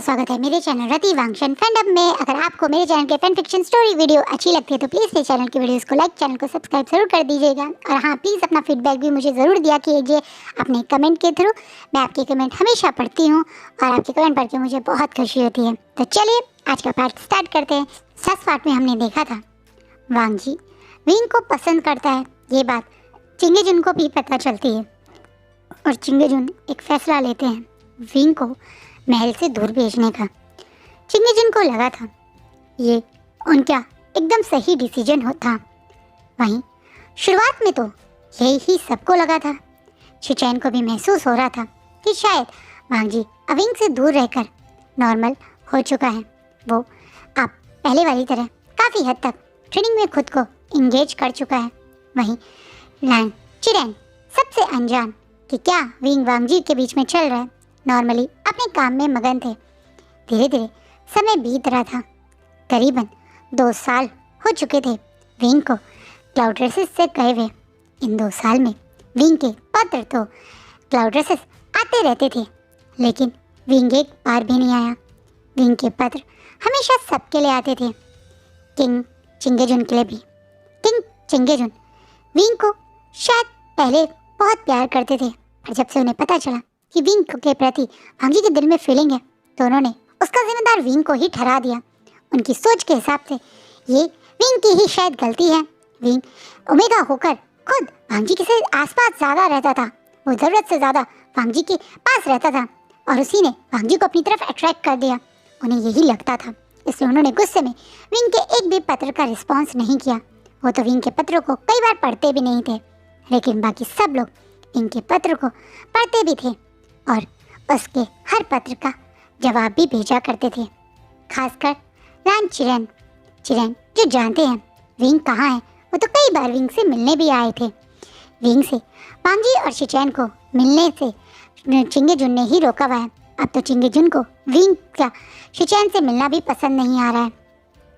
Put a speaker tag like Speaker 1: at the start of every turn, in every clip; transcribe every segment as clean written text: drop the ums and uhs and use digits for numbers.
Speaker 1: स्वागत है मेरे चैनल रति वांगशन फैंडम में। अगर आपको मेरे चैनल के फैन फिक्शन स्टोरी वीडियो अच्छी लगती है तो प्लीज़ मेरे चैनल की वीडियोस को लाइक, चैनल को सब्सक्राइब जरूर कर दीजिएगा। और हाँ, प्लीज़ अपना फीडबैक भी मुझे ज़रूर दिया कीजिए अपने कमेंट के थ्रू। मैं आपके कमेंट हमेशा पढ़ती हूँ और आपके कमेंट पढ़ के मुझे बहुत खुशी होती है। तो चलिए आज का पार्ट स्टार्ट करते हैं। फर्स्ट पार्ट में हमने देखा था वांगजी विंग को पसंद करता है, ये बात चिंगेजुन को भी पता चलती है और चिंगेजुन एक फैसला लेते हैं विंग को महल से दूर भेजने का। चिंगेजुन को लगा था ये उनका एकदम सही डिसीजन था। वहीं शुरुआत में तो यही सबको लगा था। शिचैन को भी महसूस हो रहा था कि शायद वांगजी विंग से दूर रहकर नॉर्मल हो चुका है। वो अब पहले वाली तरह काफ़ी हद तक ट्रेनिंग में खुद को इंगेज कर चुका है। वहीं लैन चिरेन सबसे अनजान कि क्या विंग वांगजी के बीच में चल रहा है, नॉर्मली अपने काम में मगन थे। धीरे धीरे समय बीत रहा था। करीबन 2 साल हो चुके थे विंग को क्लाउड रेसेस से गए हुए। इन 2 साल में विंग के पत्र तो क्लाउड रेसेस आते रहते थे, लेकिन विंग एक बार भी नहीं आया। विंग के पत्र हमेशा सबके लिए आते थे, किंग चिंगेजुन के लिए भी। किंग चिंगेजुन विंग को शायद पहले बहुत प्यार करते थे, पर जब से उन्हें पता चला कि विंग के प्रति वांगजी के दिल में फीलिंग है तो उन्होंने उसका जिम्मेदार विंग को ही ठहरा दिया। उनकी सोच के हिसाब से ये विंग की ही शायद गलती है। विंग ओमेगा होकर खुद वांगजी के से आसपास ज़्यादा रहता था, वो ज़रूरत से ज़्यादा वांगजी के पास रहता था और उसी ने वांगजी को अपनी तरफ अट्रैक्ट कर दिया। उन्हें यही लगता था, इसलिए उन्होंने गुस्से में विंग के एक भी पत्र का रिस्पॉन्स नहीं किया। वो तो विंग के पत्रों को कई बार पढ़ते भी नहीं थे, लेकिन बाकी सब लोग विंग के पत्र को पढ़ते भी थे और उसके हर पत्र का जवाब भी भेजा करते थे। खासकर लैन चिरेन जो जानते हैं विंग कहाँ है, वो तो कई बार विंग से मिलने भी आए थे। विंग से वांगजी और शिचैन को मिलने से चिंगेजुन ने ही रोका हुआ है। अब तो चिंगेजुन को विंग का शिचैन से मिलना भी पसंद नहीं आ रहा है।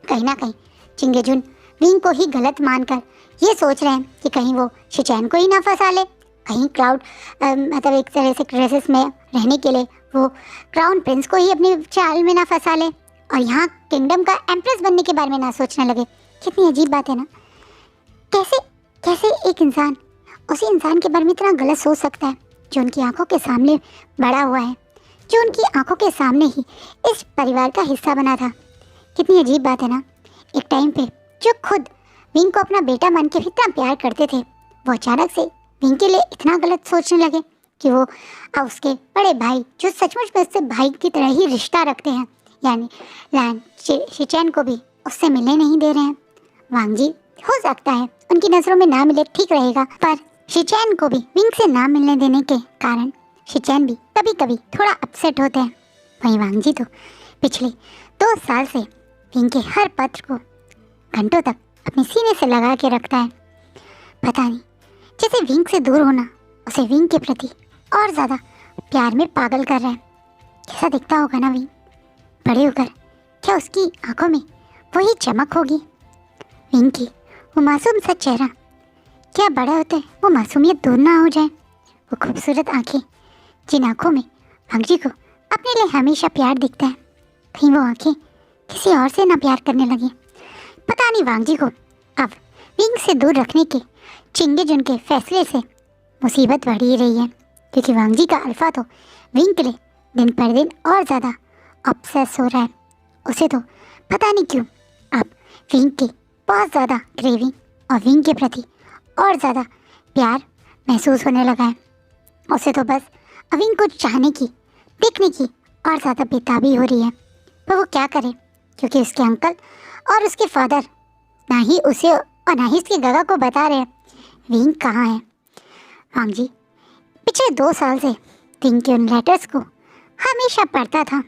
Speaker 1: कहीं ना कहीं चिंगेजुन विंग को ही गलत मानकर ये सोच रहे हैं कि कहीं वो शिचैन को ही ना फंसा ले, कहीं क्लाउड मतलब एक तरह से रेसेस में रहने के लिए वो क्राउन प्रिंस को ही अपनी चाल में ना फंसा ले और यहाँ किंगडम का एम्प्रेस बनने के बारे में ना सोचने लगे। कितनी अजीब बात है ना। कैसे एक इंसान उसी इंसान के बारे में इतना गलत सोच सकता है जो उनकी आंखों के सामने बड़ा हुआ है, जो उनकी आंखों के सामने ही इस परिवार का हिस्सा बना था। कितनी अजीब बात है ना। एक टाइम पे जो खुद विंग को अपना बेटा मान के इतना प्यार करते थे, वो अचानक से विंग के लिए इतना गलत सोचने लगे कि वो अब उसके बड़े भाई जो सचमुच में उससे भाई की तरह ही रिश्ता रखते हैं, यानी लैन शिचैन को भी उससे मिलने नहीं दे रहे हैं। वांगजी हो सकता है उनकी नज़रों में ना मिले ठीक रहेगा, पर शिचैन को भी विंग से ना मिलने देने के कारण शिचैन भी कभी कभी थोड़ा अपसेट होते हैं। वहीं वांगजी तो पिछले 2 साल से विंग के हर पत्र को घंटों तक अपने सीने से लगा के रखता है। पता नहीं, जैसे विंग से दूर होना उसे विंग के प्रति और ज़्यादा प्यार में पागल कर रहा है। कैसा दिखता होगा ना विंग बड़े होकर, क्या उसकी आंखों में वही चमक होगी विंग की वो मासूम सा चेहरा, क्या बड़ा होता है वो मासूमियत दूर ना हो जाए। वो खूबसूरत आंखें, जिन आंखों में वांगजी को अपने लिए हमेशा प्यार दिखता है, कहीं वो आंखें किसी और से ना प्यार करने लगी। पता नहीं वांगजी को अब विंग से दूर रखने के चिंगेजुन के फैसले से मुसीबत बढ़ ही रही है, क्योंकि वांगजी का अल्फा तो विंग के लिए दिन पर दिन और ज़्यादा ऑब्सेस हो रहा है। उसे तो पता नहीं क्यों अब विंग की बहुत ज़्यादा क्रेविंग और विंग के प्रति और ज़्यादा प्यार महसूस होने लगा है। उसे तो बस विंग को चाहने की, देखने की और ज़्यादा बेताबी हो रही है। पर वो क्या करे, क्योंकि उसके अंकल और उसके फादर ना ही उसे और ना ही उसके गगा को बता रहे हैं विंग कहाँ है। वांगजी पिछले 2 साल से विंग के उन लेटर्स को हमेशा पढ़ता था।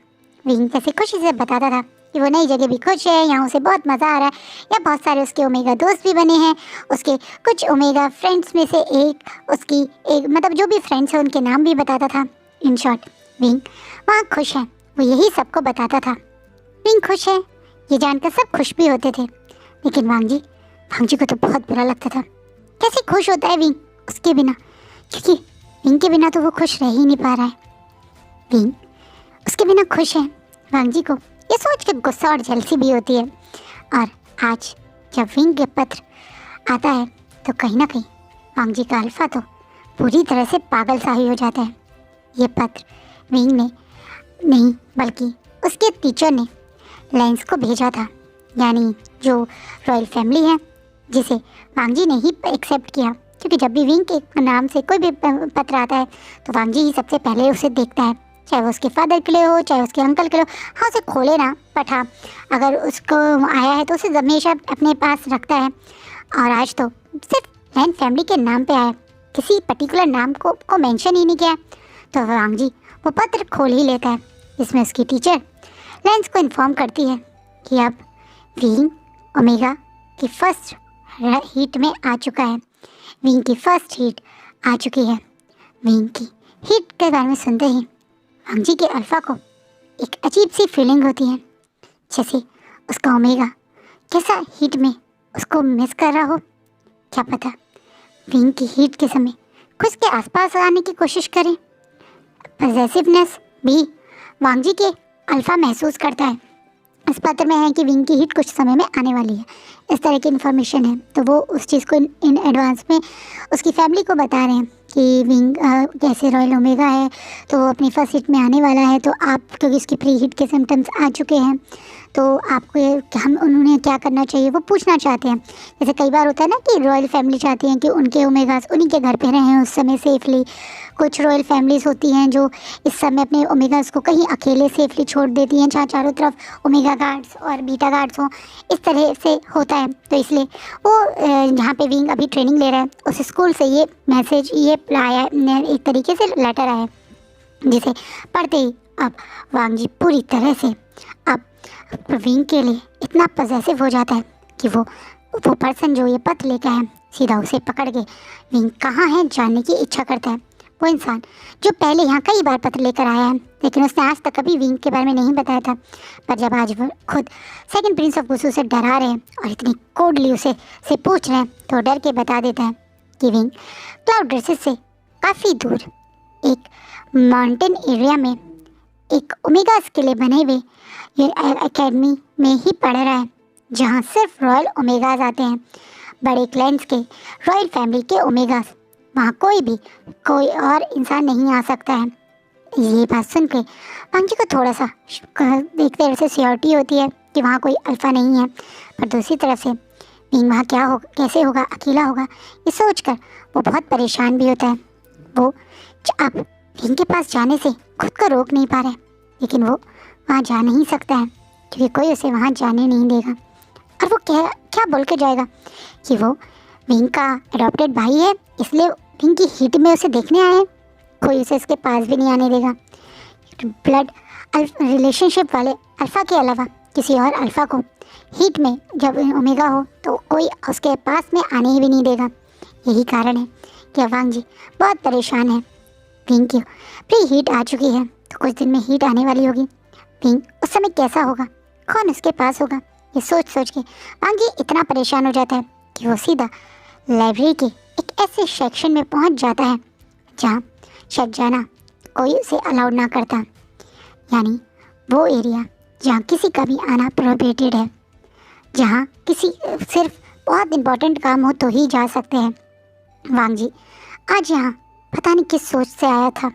Speaker 1: विंग कैसे खुशी से बताता था कि वो नई जगह भी खुश है, यहाँ उसे बहुत मज़ा आ रहा है, या बहुत सारे उसके ओमेगा दोस्त भी बने हैं, उसके कुछ ओमेगा फ्रेंड्स में से उसकी एक मतलब जो भी फ्रेंड्स हैं उनके नाम भी बताता था। इन शॉर्ट विंग वहाँ खुश है, वो यही सबको बताता था। विंग खुश है ये जानकर सब खुश भी होते थे, लेकिन वांगजी को तो बहुत बुरा लगता था। कैसे खुश होता है विंग उसके बिना, क्योंकि विंग के बिना तो वो खुश रह ही नहीं पा रहा है। विंग उसके बिना खुश है, वांग जी को ये सोच के गुस्सा और जलसी भी होती है। और आज जब विंग के पत्र आता है तो कहीं ना कहीं वांग जी का अल्फा तो पूरी तरह से पागल सा ही हो जाता है। ये पत्र विंग ने नहीं बल्कि उसके टीचर ने लेंस को भेजा था, यानी जो रॉयल फैमिली है जिसे वांग जी ने ही एक्सेप्ट किया, क्योंकि जब भी विंग के नाम से कोई भी पत्र आता है तो वांग जी ही सबसे पहले उसे देखता है, चाहे वो उसके फादर के लिए हो चाहे उसके अंकल के लिए हो। हाँ, उसे खोले ना पठा, अगर उसको आया है तो उसे हमेशा अपने पास रखता है। और आज तो सिर्फ लैन फैमिली के नाम पे आया, किसी पर्टिकुलर नाम को मेंशन ही नहीं किया। तो वांग जी वो पत्र खोल ही लेता है। इसमें उसकी टीचर लेंस को इन्फॉर्म करती है कि अब विंग ओमेगा की फर्स्ट हीट में आ चुका है। विंग की फर्स्ट हीट आ चुकी है। विंग की हीट के बारे में सुनते ही वांग जी के अल्फा को एक अजीब सी फीलिंग होती है, जैसे उसका ओमेगा कैसा हीट में उसको मिस कर रहा हो। क्या पता विंग की हीट के समय खुद के आसपास आने की कोशिश करे। पॉजेसिवनेस भी वांग जी के अल्फा महसूस करता है। इस पत्र में है कि विंग की हीट कुछ समय में आने वाली है, इस तरह की इन्फॉर्मेशन है। तो वो उस चीज़ को इन एडवांस में उसकी फैमिली को बता रहे हैं कि विंग कैसे रॉयल ओमेगा है तो वो अपनी फर्स्ट हीट में आने वाला है। तो आप, क्योंकि उसकी प्री हीट के सिम्टम्स आ चुके हैं, तो आपको हम उन्होंने क्या करना चाहिए वो पूछना चाहते हैं। जैसे कई बार होता है ना कि रॉयल फैमिली चाहती हैं कि उनके ओमेगास उन्हीं के घर पे रहें उस समय सेफली। कुछ रॉयल फैमिलीज़ होती हैं जो इस समय अपने ओमेगास को कहीं अकेले सेफली छोड़ देती हैं, जहाँ चारों तरफ ओमेगा गार्ड्स और बीटा गार्ड्स हों। इस तरह से होता है। तो इसलिए वो जहाँ पे विंग अभी ट्रेनिंग ले रहा है उस स्कूल से ये मैसेज ये आया, एक तरीके से लेटर आया, जिसे पढ़ते ही अब वांग जी पूरी तरह से अब विंग के लिए इतना पॉजेसिव हो जाता है कि वो पर्सन जो ये पत्र लेकर है सीधा उसे पकड़ के विंग कहाँ है जानने की इच्छा करता है। वो इंसान जो पहले यहाँ कई बार पत्र लेकर आया है, लेकिन उसने आज तक कभी विंग के बारे में नहीं बताया था। पर जब आज वो खुद सेकंड प्रिंस ऑफ गुसू से डरा रहे हैं और इतनी कोडली उसे पूछ रहे हैं, तो डर के बता देता है कि विंग क्लाउड ड्रेसेस से काफ़ी दूर एक माउंटेन एरिया में एक ओमेगास के लिए बने हुए ये एकेडमी में ही पढ़ रहा है, जहाँ सिर्फ रॉयल ओमेगास आते हैं, बड़े क्लैंस के रॉयल फैमिली के ओमेगास। वहाँ कोई और इंसान नहीं आ सकता है। ये बात सुन के वांग जी को थोड़ा सा देखते वैसे श्योरिटी होती है कि वहाँ कोई अल्फा नहीं है, पर दूसरी तरफ से विंग वहाँ क्या होगा, कैसे होगा, अकेला होगा, ये सोचकर वो बहुत परेशान भी होता है। वो अब विंग के पास जाने से खुद को रोक नहीं पा रहा है, लेकिन वो वहाँ जा नहीं सकता है क्योंकि कोई उसे वहाँ जाने नहीं देगा। और वो क्या बोल के जाएगा कि वो विंग का अडॉप्टेड भाई है, इसलिए विंग की हीट में उसे देखने आए हैं, कोई उसे उसके पास भी नहीं आने देगा। ब्लड रिलेशनशिप वाले अल्फ़ा के अलावा किसी और अल्फ़ा को हीट में जब ओमेगा हो तो कोई उसके पास में आने ही भी नहीं देगा। यही कारण है कि वांग जी बहुत परेशान है। विंग की प्री हीट आ चुकी है तो कुछ दिन में हीट आने वाली होगी। विंग उस समय कैसा होगा, कौन उसके पास होगा, ये सोच के वांग जी इतना परेशान हो जाता है कि वो सीधा लाइब्रेरी के एक ऐसे सेक्शन में पहुंच जाता है जहां शायद जाना कोई उसे अलाउड ना करता, यानी वो एरिया जहां किसी का भी आना प्रोहिबिटेड है, जहां किसी सिर्फ बहुत इम्पोर्टेंट काम हो तो ही जा सकते हैं। वांग जी आज यहाँ पता नहीं किस सोच से आया था,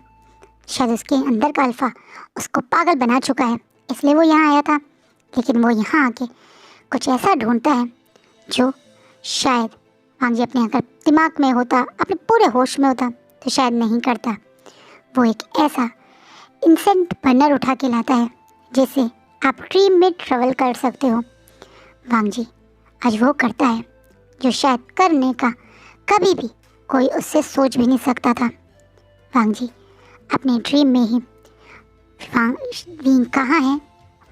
Speaker 1: शायद उसके अंदर का अल्फा उसको पागल बना चुका है, इसलिए वो यहाँ आया था। लेकिन वो यहाँ आके कुछ ऐसा ढूंढता है जो शायद वांग जी अपने अगर दिमाग में होता, अपने पूरे होश में होता तो शायद नहीं करता। वो एक ऐसा इंसेंट बर्नर उठा के लाता है जिससे आप ड्रीम में ट्रेवल कर सकते हो। वांग जी आज वो करता है जो शायद करने का कभी भी कोई उससे सोच भी नहीं सकता था। वांग जी अपने ड्रीम में ही विंग कहाँ है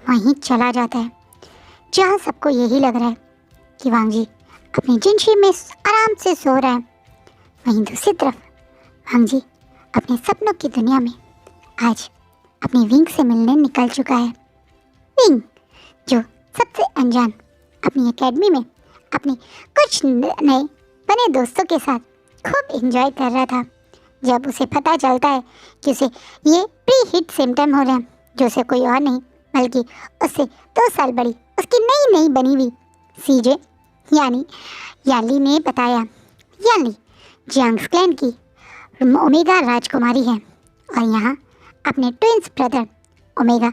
Speaker 1: वहीं चला जाता है, जहाँ सबको यही लग रहा है कि वांग जी अपनी जिंशी में आराम से सो रहा है। वहीं दूसरी तरफ वांग जी अपने सपनों की दुनिया में आज अपनी विंग से मिलने निकल चुका है। विंग जो सबसे अनजान अपनी एकेडमी में अपने कुछ नए बने दोस्तों के साथ खूब एंजॉय कर रहा था, जब उसे पता चलता है कि उसे ये प्री हिट सिम्टम हो रहे हैं, जो उसे कोई और नहीं बल्कि उससे 2 साल बड़ी उसकी नई नई बनी हुई सीजे यानी यानली ने बताया। यानली जियांग्स क्लैन की ओमेगा राजकुमारी है और यहाँ अपने ट्विंस ब्रदर ओमेगा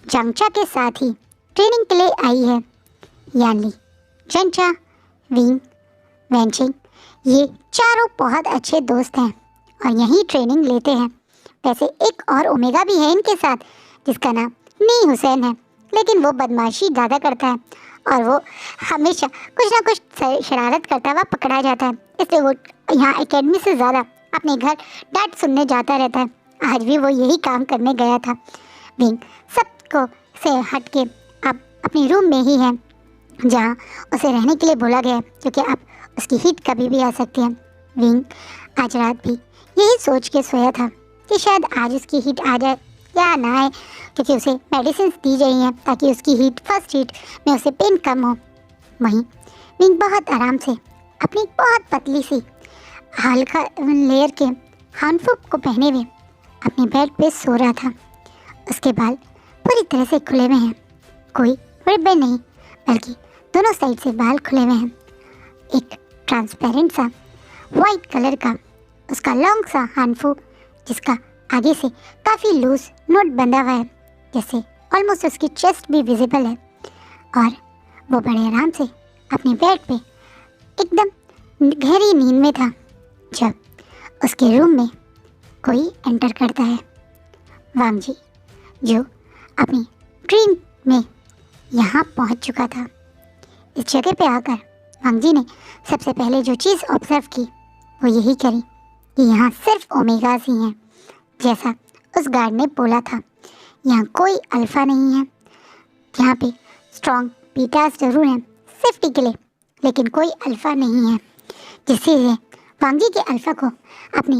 Speaker 1: जांगचा के साथ ही ट्रेनिंग के लिए आई है। यानली, जंचा, विंग, वेंचिंग ये चारों बहुत अच्छे दोस्त हैं और यहीं ट्रेनिंग लेते हैं। वैसे एक और ओमेगा भी है इनके साथ जिसका नाम नी हुसैन है, लेकिन वो बदमाशी ज़्यादा करता है और वो हमेशा कुछ ना कुछ शरारत करता हुआ पकड़ा जाता है, इसलिए वो यहाँ एकेडमी से ज़्यादा अपने घर डांट सुनने जाता रहता है। आज भी वो यही काम करने गया था। विंग सबको से हट के अब अपने रूम में ही है जहाँ उसे रहने के लिए बोला गया है, क्योंकि अब उसकी हीट कभी भी आ सकती है। विंग आज रात भी यही सोच के सोया था कि शायद आज उसकी हीट आ जाए या ना आए, क्योंकि उसे मेडिसिन दी गई हैं ताकि उसकी हीट फर्स्ट हीट में उसे पेन कम हो। वहीं विंग बहुत आराम से अपनी बहुत पतली सी हल्का लेयर के हानफुक को पहने हुए अपने बेड पे सो रहा था। उसके बाल पूरी तरह से खुले हुए हैं, कोई रिबन नहीं बल्कि दोनों साइड से बाल खुले हुए हैं। एक ट्रांसपेरेंट सा वाइट कलर का उसका लॉन्ग सा हानफू जिसका आगे से काफ़ी लूज नोट बंधा हुआ है, जैसे ऑलमोस्ट उसकी चेस्ट भी विजिबल है। और वो बड़े आराम से अपने बेड पे एकदम गहरी नींद में था जब उसके रूम में कोई एंटर करता है। वांग जी जो अपनी ड्रीम में यहाँ पहुँच चुका था। इस जगह पे आकर वांग जी ने सबसे पहले जो चीज़ ऑब्जर्व की वो यही करी कि यहाँ सिर्फ ओमेगास ही हैं, जैसा उस गार्ड ने बोला था। यहाँ कोई अल्फ़ा नहीं है। यहाँ पे स्ट्रॉन्ग बीटास जरूर हैं सेफ्टी के लिए, लेकिन कोई अल्फ़ा नहीं है, जिससे वांग जी के अल्फ़ा को अपनी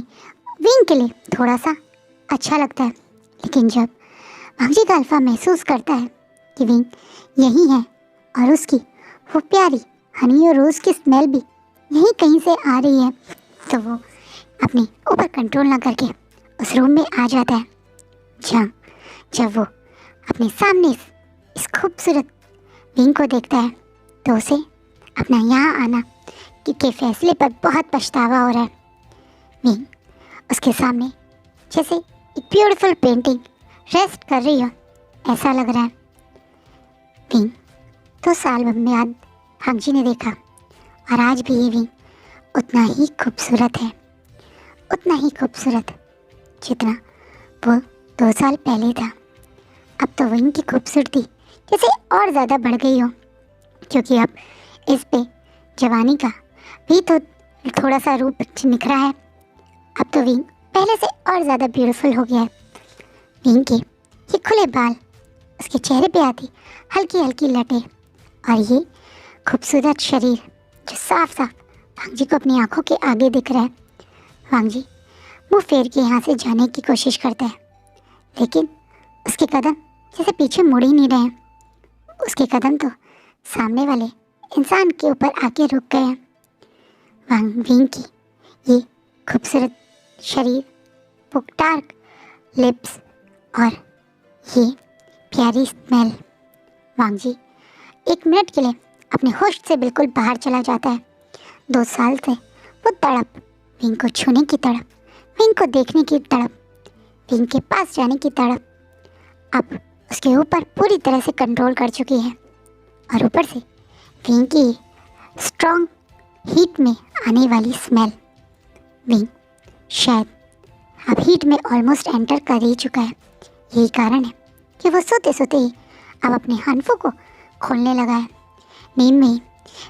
Speaker 1: विंग के लिए थोड़ा सा अच्छा लगता है। लेकिन जब वांग जी का अल्फ़ा महसूस करता है कि विंग यही है और उसकी वो प्यारी हनी और रोज़ की स्मेल भी यहीं कहीं से आ रही है, तो वो अपने ऊपर कंट्रोल ना करके उस रूम में आ जाता है। जब वो अपने सामने इस खूबसूरत विंग को देखता है तो उसे अपना यहाँ आना के फैसले पर बहुत पछतावा हो रहा है। विंग उसके सामने जैसे एक ब्यूटीफुल पेंटिंग रेस्ट कर रही हो ऐसा लग रहा है। विंग 2 साल बाद वांग जी ने देखा और आज भी ये विंग उतना ही खूबसूरत है, उतना ही खूबसूरत जितना वो 2 साल पहले था। अब तो विंग की खूबसूरती जैसे और ज़्यादा बढ़ गई हो, क्योंकि अब इस पे जवानी का भी तो थोड़ा सा रूप निखरा है। अब तो विंग पहले से और ज़्यादा ब्यूटीफुल हो गया है। विंग के ये खुले बाल, उसके चेहरे पे आती हल्की हल्की लटें और ये खूबसूरत शरीर जो साफ साफ वांग जी को अपनी आंखों के आगे दिख रहा है। वांग जी मुँह फेर के यहाँ से जाने की कोशिश करता है, लेकिन उसके कदम जैसे पीछे मुड़ ही नहीं रहे हैं। उसके कदम तो सामने वाले इंसान के ऊपर आके रुक गए हैं। विंग की ये खूबसूरत शरीर, वो डार्क लिप्स और ये प्यारी स्मेल, वांग जी 1 मिनट के लिए अपने होश से बिल्कुल बाहर चला जाता है। 2 साल से वो तड़प, विंग को छूने की तड़प, विंग को देखने की तड़प, विंग के पास जाने की तड़प अब उसके ऊपर पूरी तरह से कंट्रोल कर चुकी है। और ऊपर से विंग की स्ट्रॉन्ग हीट में आने वाली स्मेल। विंग शायद अब हीट में ऑलमोस्ट एंटर कर ही चुका है। यही कारण है कि वो सोते सोते ही अब अपने हानफों को खोलने लगा है। नींद में ही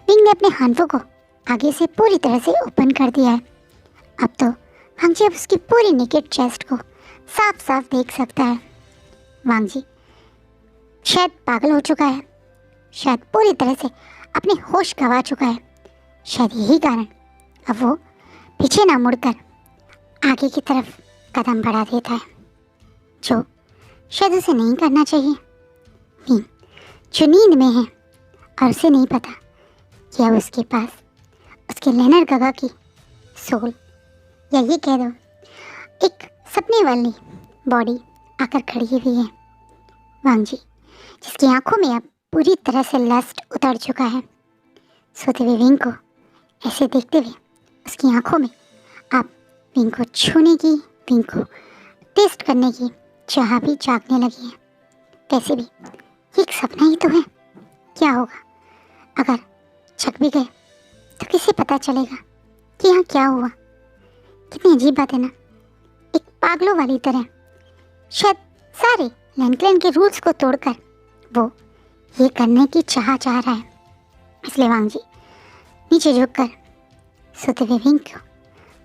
Speaker 1: विंग ने अपने हानफों को आगे से पूरी तरह से ओपन कर दिया है। अब तो वांग जी अब उसकी पूरी नेकेड चेस्ट को साफ साफ देख सकता है। वांग जी शायद पागल हो चुका है, शायद पूरी तरह से अपने होश गंवा चुका है। शायद यही कारण अब वो पीछे ना मुड़कर आगे की तरफ कदम बढ़ा देता है, जो शायद उसे नहीं करना चाहिए। विंग जो नींद में है और उसे नहीं पता कि अब उसके पास उसके लेनर गगा की सोल, या ये कह दो एक सपने वाली बॉडी आकर खड़ी हुई है। वांग जी जिसकी आंखों में अब पूरी तरह से लस्ट उतर चुका है। सोते हुए विंग को ऐसे देखते हुए उसकी आंखों में अब विंग को छूने की, विंग को टेस्ट करने की चाह भी जागने लगी है। वैसे भी ये एक सपना ही तो है, क्या होगा अगर जग भी गए तो किसे पता चलेगा कि यहाँ क्या हुआ। कितनी अजीब बात है ना, एक पागलों वाली तरह शायद सारे लैंडक्लैन के रूल्स को तोड़कर वो ये करने की चाह रहा है। इसलिए वांग जी नीचे झुककर सोते हुए विंग को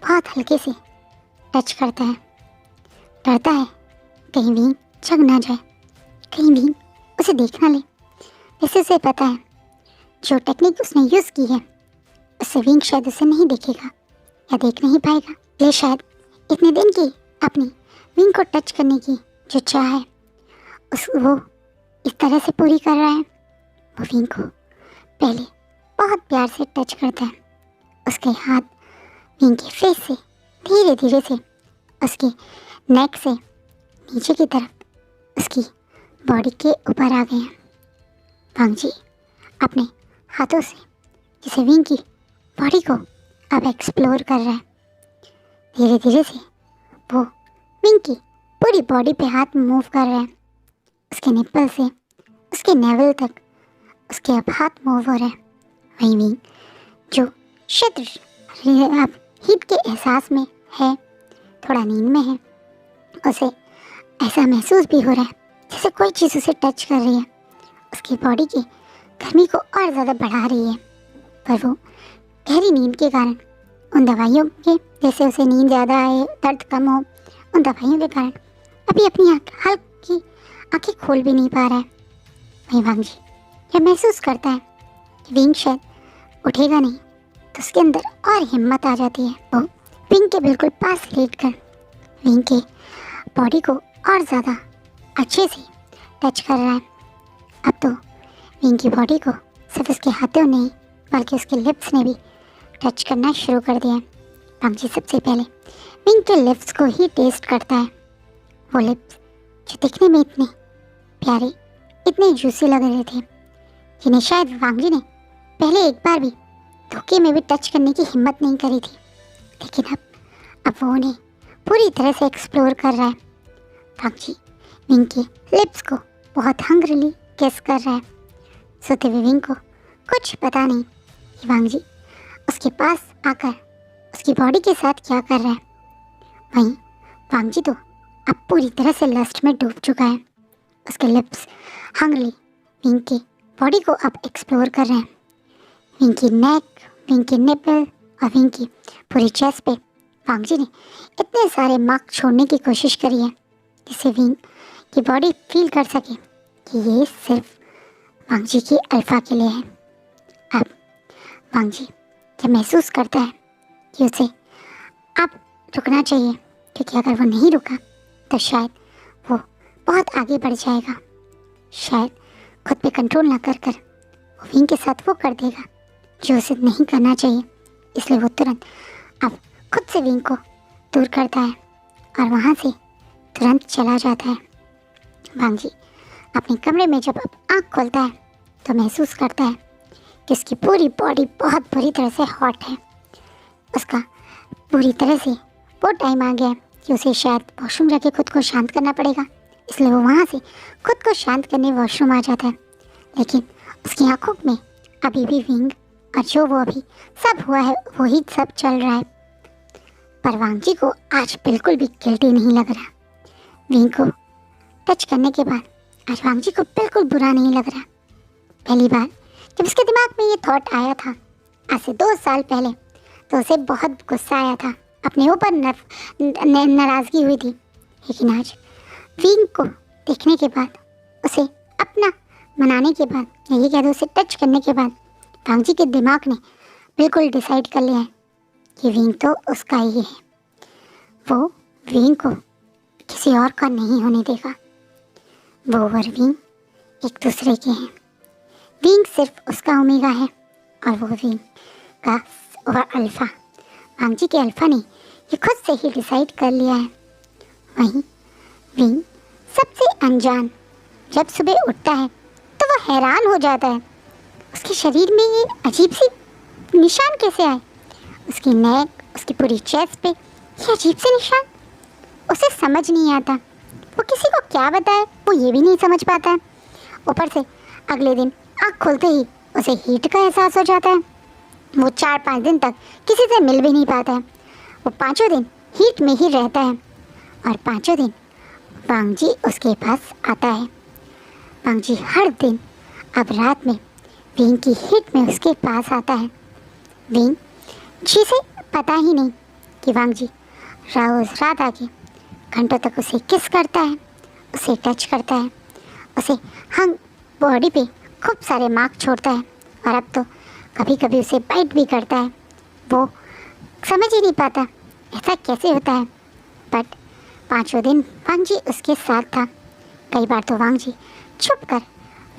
Speaker 1: बहुत हल्के से टच करता है। डरता है कहीं विंग जग ना जाए, कहीं विंग उसे देख ना ले। वैसे उसे पता है जो टेक्निक उसने यूज़ की है उससे विंग शायद उसे नहीं देखेगा या देख नहीं पाएगा। ये शायद इतने दिन की अपनी विंग को टच करने की जो चाह है वो इस तरह से पूरी कर रहा है। वो विंग को पहले बहुत प्यार से टच करता है। उसके हाथ विंग के फेस से धीरे धीरे से उसके नेक से नीचे की तरफ उसकी बॉडी के ऊपर आ गए हैं। वांग जी अपने हाथों से जिसे विंग की बॉडी को अब एक्सप्लोर कर रहा है। धीरे धीरे से वो विंग की पूरी बॉडी पे हाथ मूव कर रहा है। उसके निप्पल से उसके नेवल तक उसके अब हाथ मूव हो रहे हैं। वहीं विंग जो शायद अब हीट के एहसास में है, थोड़ा नींद में है, उसे ऐसा महसूस भी हो रहा है जैसे कोई चीज़ उसे टच कर रही है, उसकी बॉडी की गर्मी को और ज़्यादा बढ़ा रही है। पर वो गहरी नींद के कारण उन दवाइयों के जैसे उसे नींद ज़्यादा आए, दर्द कम हो, उन दवाइयों के कारण अभी अपनी हल्की आंखें खोल भी नहीं पा रहा है। वहीं वांग जी यह महसूस करता है कि विंग शायद उठेगा नहीं तो उसके अंदर और हिम्मत आ जाती है। वो विंग के बिल्कुल पास लेटकर विंग के बॉडी को और ज़्यादा अच्छे से टच कर रहा है। अब तो विंग की बॉडी को सिर्फ उसके हाथों नहीं बल्कि उसके लिप्स ने भी टच करना शुरू कर दिया है। वांग जी सबसे पहले विंग के लिप्स को ही टेस्ट करता है। वो लिप्स जो दिखने में इतने प्यारे, इतने जूसी लग रहे थे, जिन्हें शायद वांग जी ने पहले एक बार भी धोखे में भी टच करने की हिम्मत नहीं करी थी, लेकिन अब वो उन्हें पूरी तरह से एक्सप्लोर कर रहा है। वांग जी विंग के लिप्स को बहुत हंग्रीली किस कर रहा है। सोते हुए विंग को कुछ पता नहीं कि वांग जी उसके पास आकर उसकी बॉडी के साथ क्या कर रहा है। वहीं वांग जी तो अब पूरी तरह से लस्ट में डूब चुका है। उसके लिप्स हंग्रीली विंग के बॉडी को अब एक्सप्लोर कर रहे हैं। विंग की नेक, विंग के निपल और विंग की पूरी चेस्ट पे वांग जी ने इतने सारे मार्क छोड़ने की कोशिश करी है जिससे विंग की बॉडी फील कर सके कि ये सिर्फ वांग जी की अल्फा के लिए है। अब वांग जी जब महसूस करता है कि उसे अब रुकना चाहिए, क्योंकि अगर वो नहीं रुका तो शायद वो बहुत आगे बढ़ जाएगा, शायद खुद पे कंट्रोल ना कर वो विंग के साथ वो कर देगा जो उसे नहीं करना चाहिए। इसलिए वो तुरंत अब खुद से विंग को दूर करता है और वहाँ से तुरंत चला जाता है। वांग जी अपने कमरे में जब अब आँख खोलता है तो महसूस करता है कि उसकी पूरी बॉडी बहुत बुरी तरह से हॉट है। उसका पूरी तरह से वो टाइम आ गया है कि उसे शायद वॉशरूम जाके खुद को शांत करना पड़ेगा। इसलिए वो वहाँ से खुद को शांत करने वॉशरूम आ जाता है, लेकिन उसकी आंखों में अभी भी विंग और जो वो अभी सब हुआ है वही सब चल रहा है। पर वांग जी को आज बिल्कुल भी गिल्टी नहीं लग रहा। विंग को टच करने के बाद आज वांग जी को बिल्कुल बुरा नहीं लग रहा। पहली बार जब उसके दिमाग में ये थॉट आया था आज से 2 साल पहले तो उसे बहुत गुस्सा आया था, अपने ऊपर नाराज़गी हुई थी। लेकिन आज विंग को देखने के बाद, उसे अपना मनाने के बाद, यही कह दो उसे टच करने के बाद वांग जी के दिमाग ने बिल्कुल डिसाइड कर लिया है कि विंग तो उसका ही है। वो विंग को किसी और का नहीं होने देगा। वो और विंग एक दूसरे के हैं। विंग सिर्फ उसका ओमेगा है और वो विंग का और अल्फ़ा। वांग जी के अल्फ़ा ने ये खुद से ही डिसाइड कर लिया है। वहीं विंग सबसे अनजान जब सुबह उठता है तो वो हैरान हो जाता है, उसके शरीर में ये अजीब सी निशान कैसे आए। उसकी नेक, उसकी पूरी चेस्ट पे ये अजीब से निशान। उसे समझ नहीं आता, वो किसी को क्या बताए वो ये भी नहीं समझ पाता है। ऊपर से अगले दिन आँख खोलते ही उसे हीट का एहसास हो जाता है। वो 4-5 दिन तक किसी से मिल भी नहीं पाता है। वो 5 दिन हीट में ही रहता है और 5 दिन वांग जी उसके पास आता है। वांग जी हर दिन अब रात में विंग की हीट में उसके पास आता है। विंग जी से पता ही नहीं कि वांग जी रोज़ रात आके घंटों तक उसे किस करता है, उसे टच करता है, उसे हंग बॉडी पे खूब सारे मार्क छोड़ता है और अब तो कभी कभी उसे बाइट भी करता है। वो समझ ही नहीं पाता ऐसा कैसे होता है। बट 5 दिन वांग जी उसके साथ था। कई बार तो वांग जी छुप कर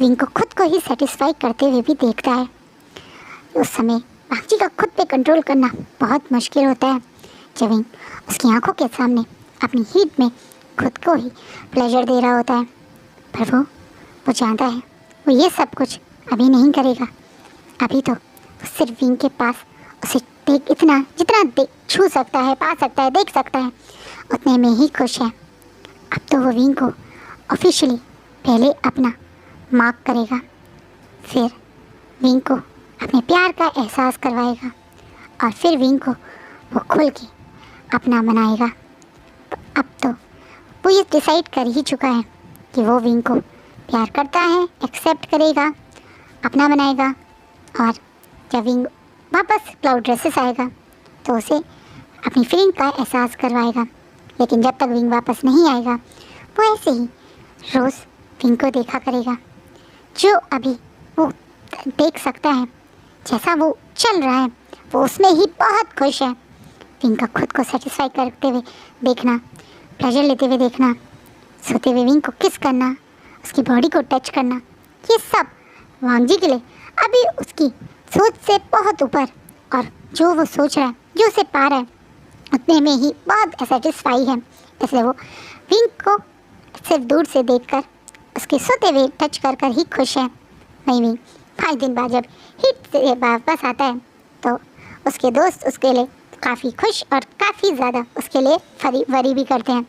Speaker 1: विंग को खुद को ही सेटिस्फाई करते हुए भी देखता है। उस समय वांग जी का खुद पे कंट्रोल करना बहुत मुश्किल होता है जब विंग उसकी आंखों के सामने अपनी हीट में खुद को ही प्लेजर दे रहा होता है। पर वो जानता है वो ये सब कुछ अभी नहीं करेगा। अभी तो सिर्फ विंग के पास उसे देख इतना जितना छू सकता है, पा सकता है, देख सकता है, उतने में ही खुश है। अब तो वो विंग को ऑफिशियली पहले अपना मार्क करेगा, फिर विंग को अपने प्यार का एहसास करवाएगा और फिर विंग को वो खुल के अपना मनाएगा। अब तो वो ये डिसाइड कर ही चुका है कि वो विंग को प्यार करता है, एक्सेप्ट करेगा, अपना बनाएगा और जब विंग वापस क्लाउड ड्रेसेस आएगा तो उसे अपनी फीलिंग का एहसास करवाएगा। लेकिन जब तक विंग वापस नहीं आएगा वो ऐसे ही रोज़ विंग को देखा करेगा। जो अभी वो देख सकता है, जैसा वो चल रहा है, वो उसमें ही बहुत खुश है। विंग का खुद को सेटिस्फाई करते हुए देखना, प्लेजर लेते हुए देखना, सोते हुए विंग को किस करना, उसकी बॉडी को टच करना, ये सब वांग जी के लिए अभी उसकी सोच से बहुत ऊपर, और जो वो सोच रहा है, जो उसे पा रहा है, उतने में ही बहुत सेटिस्फाई है। इसलिए वो विंग को सिर्फ दूर से देखकर उसके सोते हुए टच कर कर ही खुश है। वहीं विंग 5 दिन बाद जब हीट से वापस आता है तो उसके दोस्त उसके लिए काफ़ी खुश और काफ़ी ज़्यादा उसके लिए वरी भी करते हैं।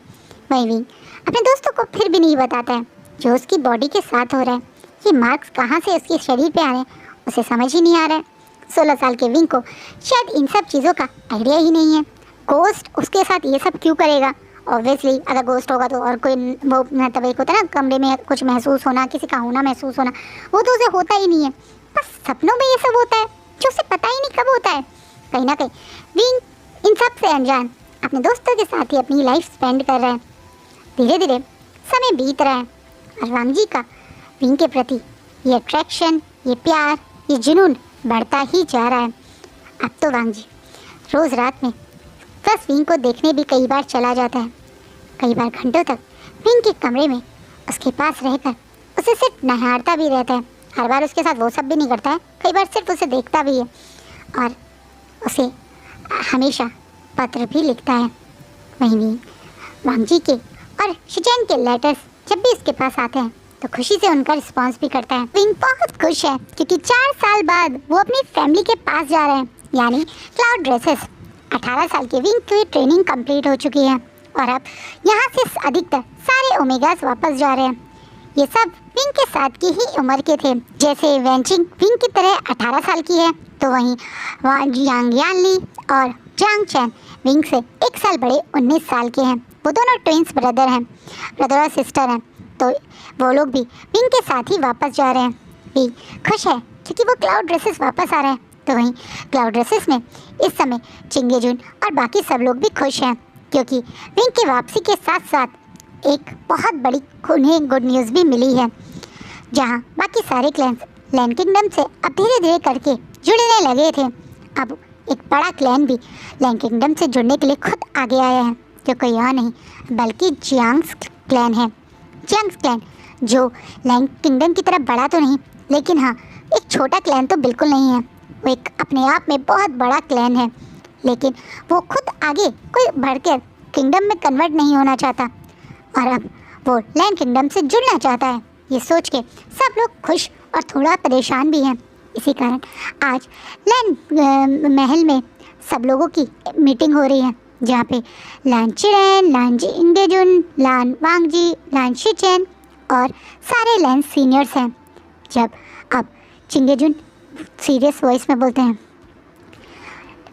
Speaker 1: वहीं विंग अपने दोस्तों को फिर भी नहीं बताता है जो उसकी बॉडी के साथ हो रहा है। ये मार्क्स कहाँ से उसके शरीर पे आ रहे हैं उसे समझ ही नहीं आ रहा है। 16 साल के विंग को शायद इन सब चीज़ों का आइडिया ही नहीं है। गोस्ट उसके साथ ये सब क्यों करेगा? ऑब्वियसली अगर गोस्ट होगा तो और कोई वो मतलब एक होता है ना कमरे में कुछ महसूस होना, किसी का होना महसूस होना, वो तो उसे होता ही नहीं है। बस सपनों में ये सब होता है जो उसे पता ही नहीं कब होता है। कहीं ना कहीं विंग इन सब से अनजान अपने दोस्तों के साथ ही अपनी लाइफ स्पेंड कर रहा है। धीरे धीरे समय बीत रहा है और वांग जी का विंग के प्रति ये अट्रैक्शन, ये प्यार, ये जुनून बढ़ता ही जा रहा है। अब तो वांग जी रोज़ रात में बस विंग को देखने भी कई बार चला जाता है। कई बार घंटों तक विंग के कमरे में उसके पास रहकर उसे सिर्फ निहारता भी रहता है। हर बार उसके साथ वो सब भी नहीं करता है, कई बार सिर्फ उसे देखता भी है और उसे हमेशा पत्र भी लिखता है। वहीं भी वांग जी के और शिचैन के लेटर्स जब भी उसके पास आते हैं तो खुशी से उनका रिस्पांस भी करता है। विंग बहुत खुश है क्योंकि 4 साल बाद वो अपनी फैमिली के पास जा रहे हैं, यानी क्लाउड ड्रेसेस। 18 साल के विंग की ट्रेनिंग कंप्लीट हो चुकी है और अब यहाँ से अधिकतर सारे ओमेगास वापस जा रहे हैं। ये सब विंग के साथ की ही उम्र के थे। जैसे वेंचिंग विंग की तरह 18 साल की है तो वहीं यांग यानली और जांग चैन विंग से 1 साल बड़े 19 साल के हैं। वो दोनों ट्विंस ब्रदर हैं, ब्रदर और सिस्टर हैं। तो वो लोग भी विंग के साथ ही वापस जा रहे हैं। विंग खुश है क्योंकि वो क्लाउड ड्रेसेस वापस आ रहे हैं। तो वहीं क्लाउड ड्रेसेस में इस समय चिंगेजुन और बाकी सब लोग भी खुश हैं क्योंकि विंग की वापसी के साथ साथ एक बहुत बड़ी उन्हें गुड न्यूज़ भी मिली है। जहां बाकी सारे क्लैन्स लैंड किंगडम से अब धीरे धीरे करके जुड़ने लगे थे, अब एक बड़ा क्लैन भी लैंड किंगडम से जुड़ने के लिए खुद आगे आया है, जो कोई और नहीं बल्कि जियांग्स क्लैन है। जियांग्स क्लैन जो लैंड किंगडम की तरह बड़ा तो नहीं, लेकिन हाँ एक छोटा क्लैन तो बिल्कुल नहीं है। वो एक अपने आप में बहुत बड़ा क्लैन है, लेकिन वो खुद आगे कोई बढ़कर किंगडम में कन्वर्ट नहीं होना चाहता और अब वो लैंड किंगडम से जुड़ना चाहता है, ये सोच के सब लोग खुश और थोड़ा परेशान भी हैं। इसी कारण आज लैन महल में सब लोगों की मीटिंग हो रही है, जहाँ पे लान चिरेन, लान इंगेजुन, लान वांगजी, लान शिचेन और सारे लैन सीनियर्स हैं। जब अब चिंगेजुन सीरियस वॉइस में बोलते हैं,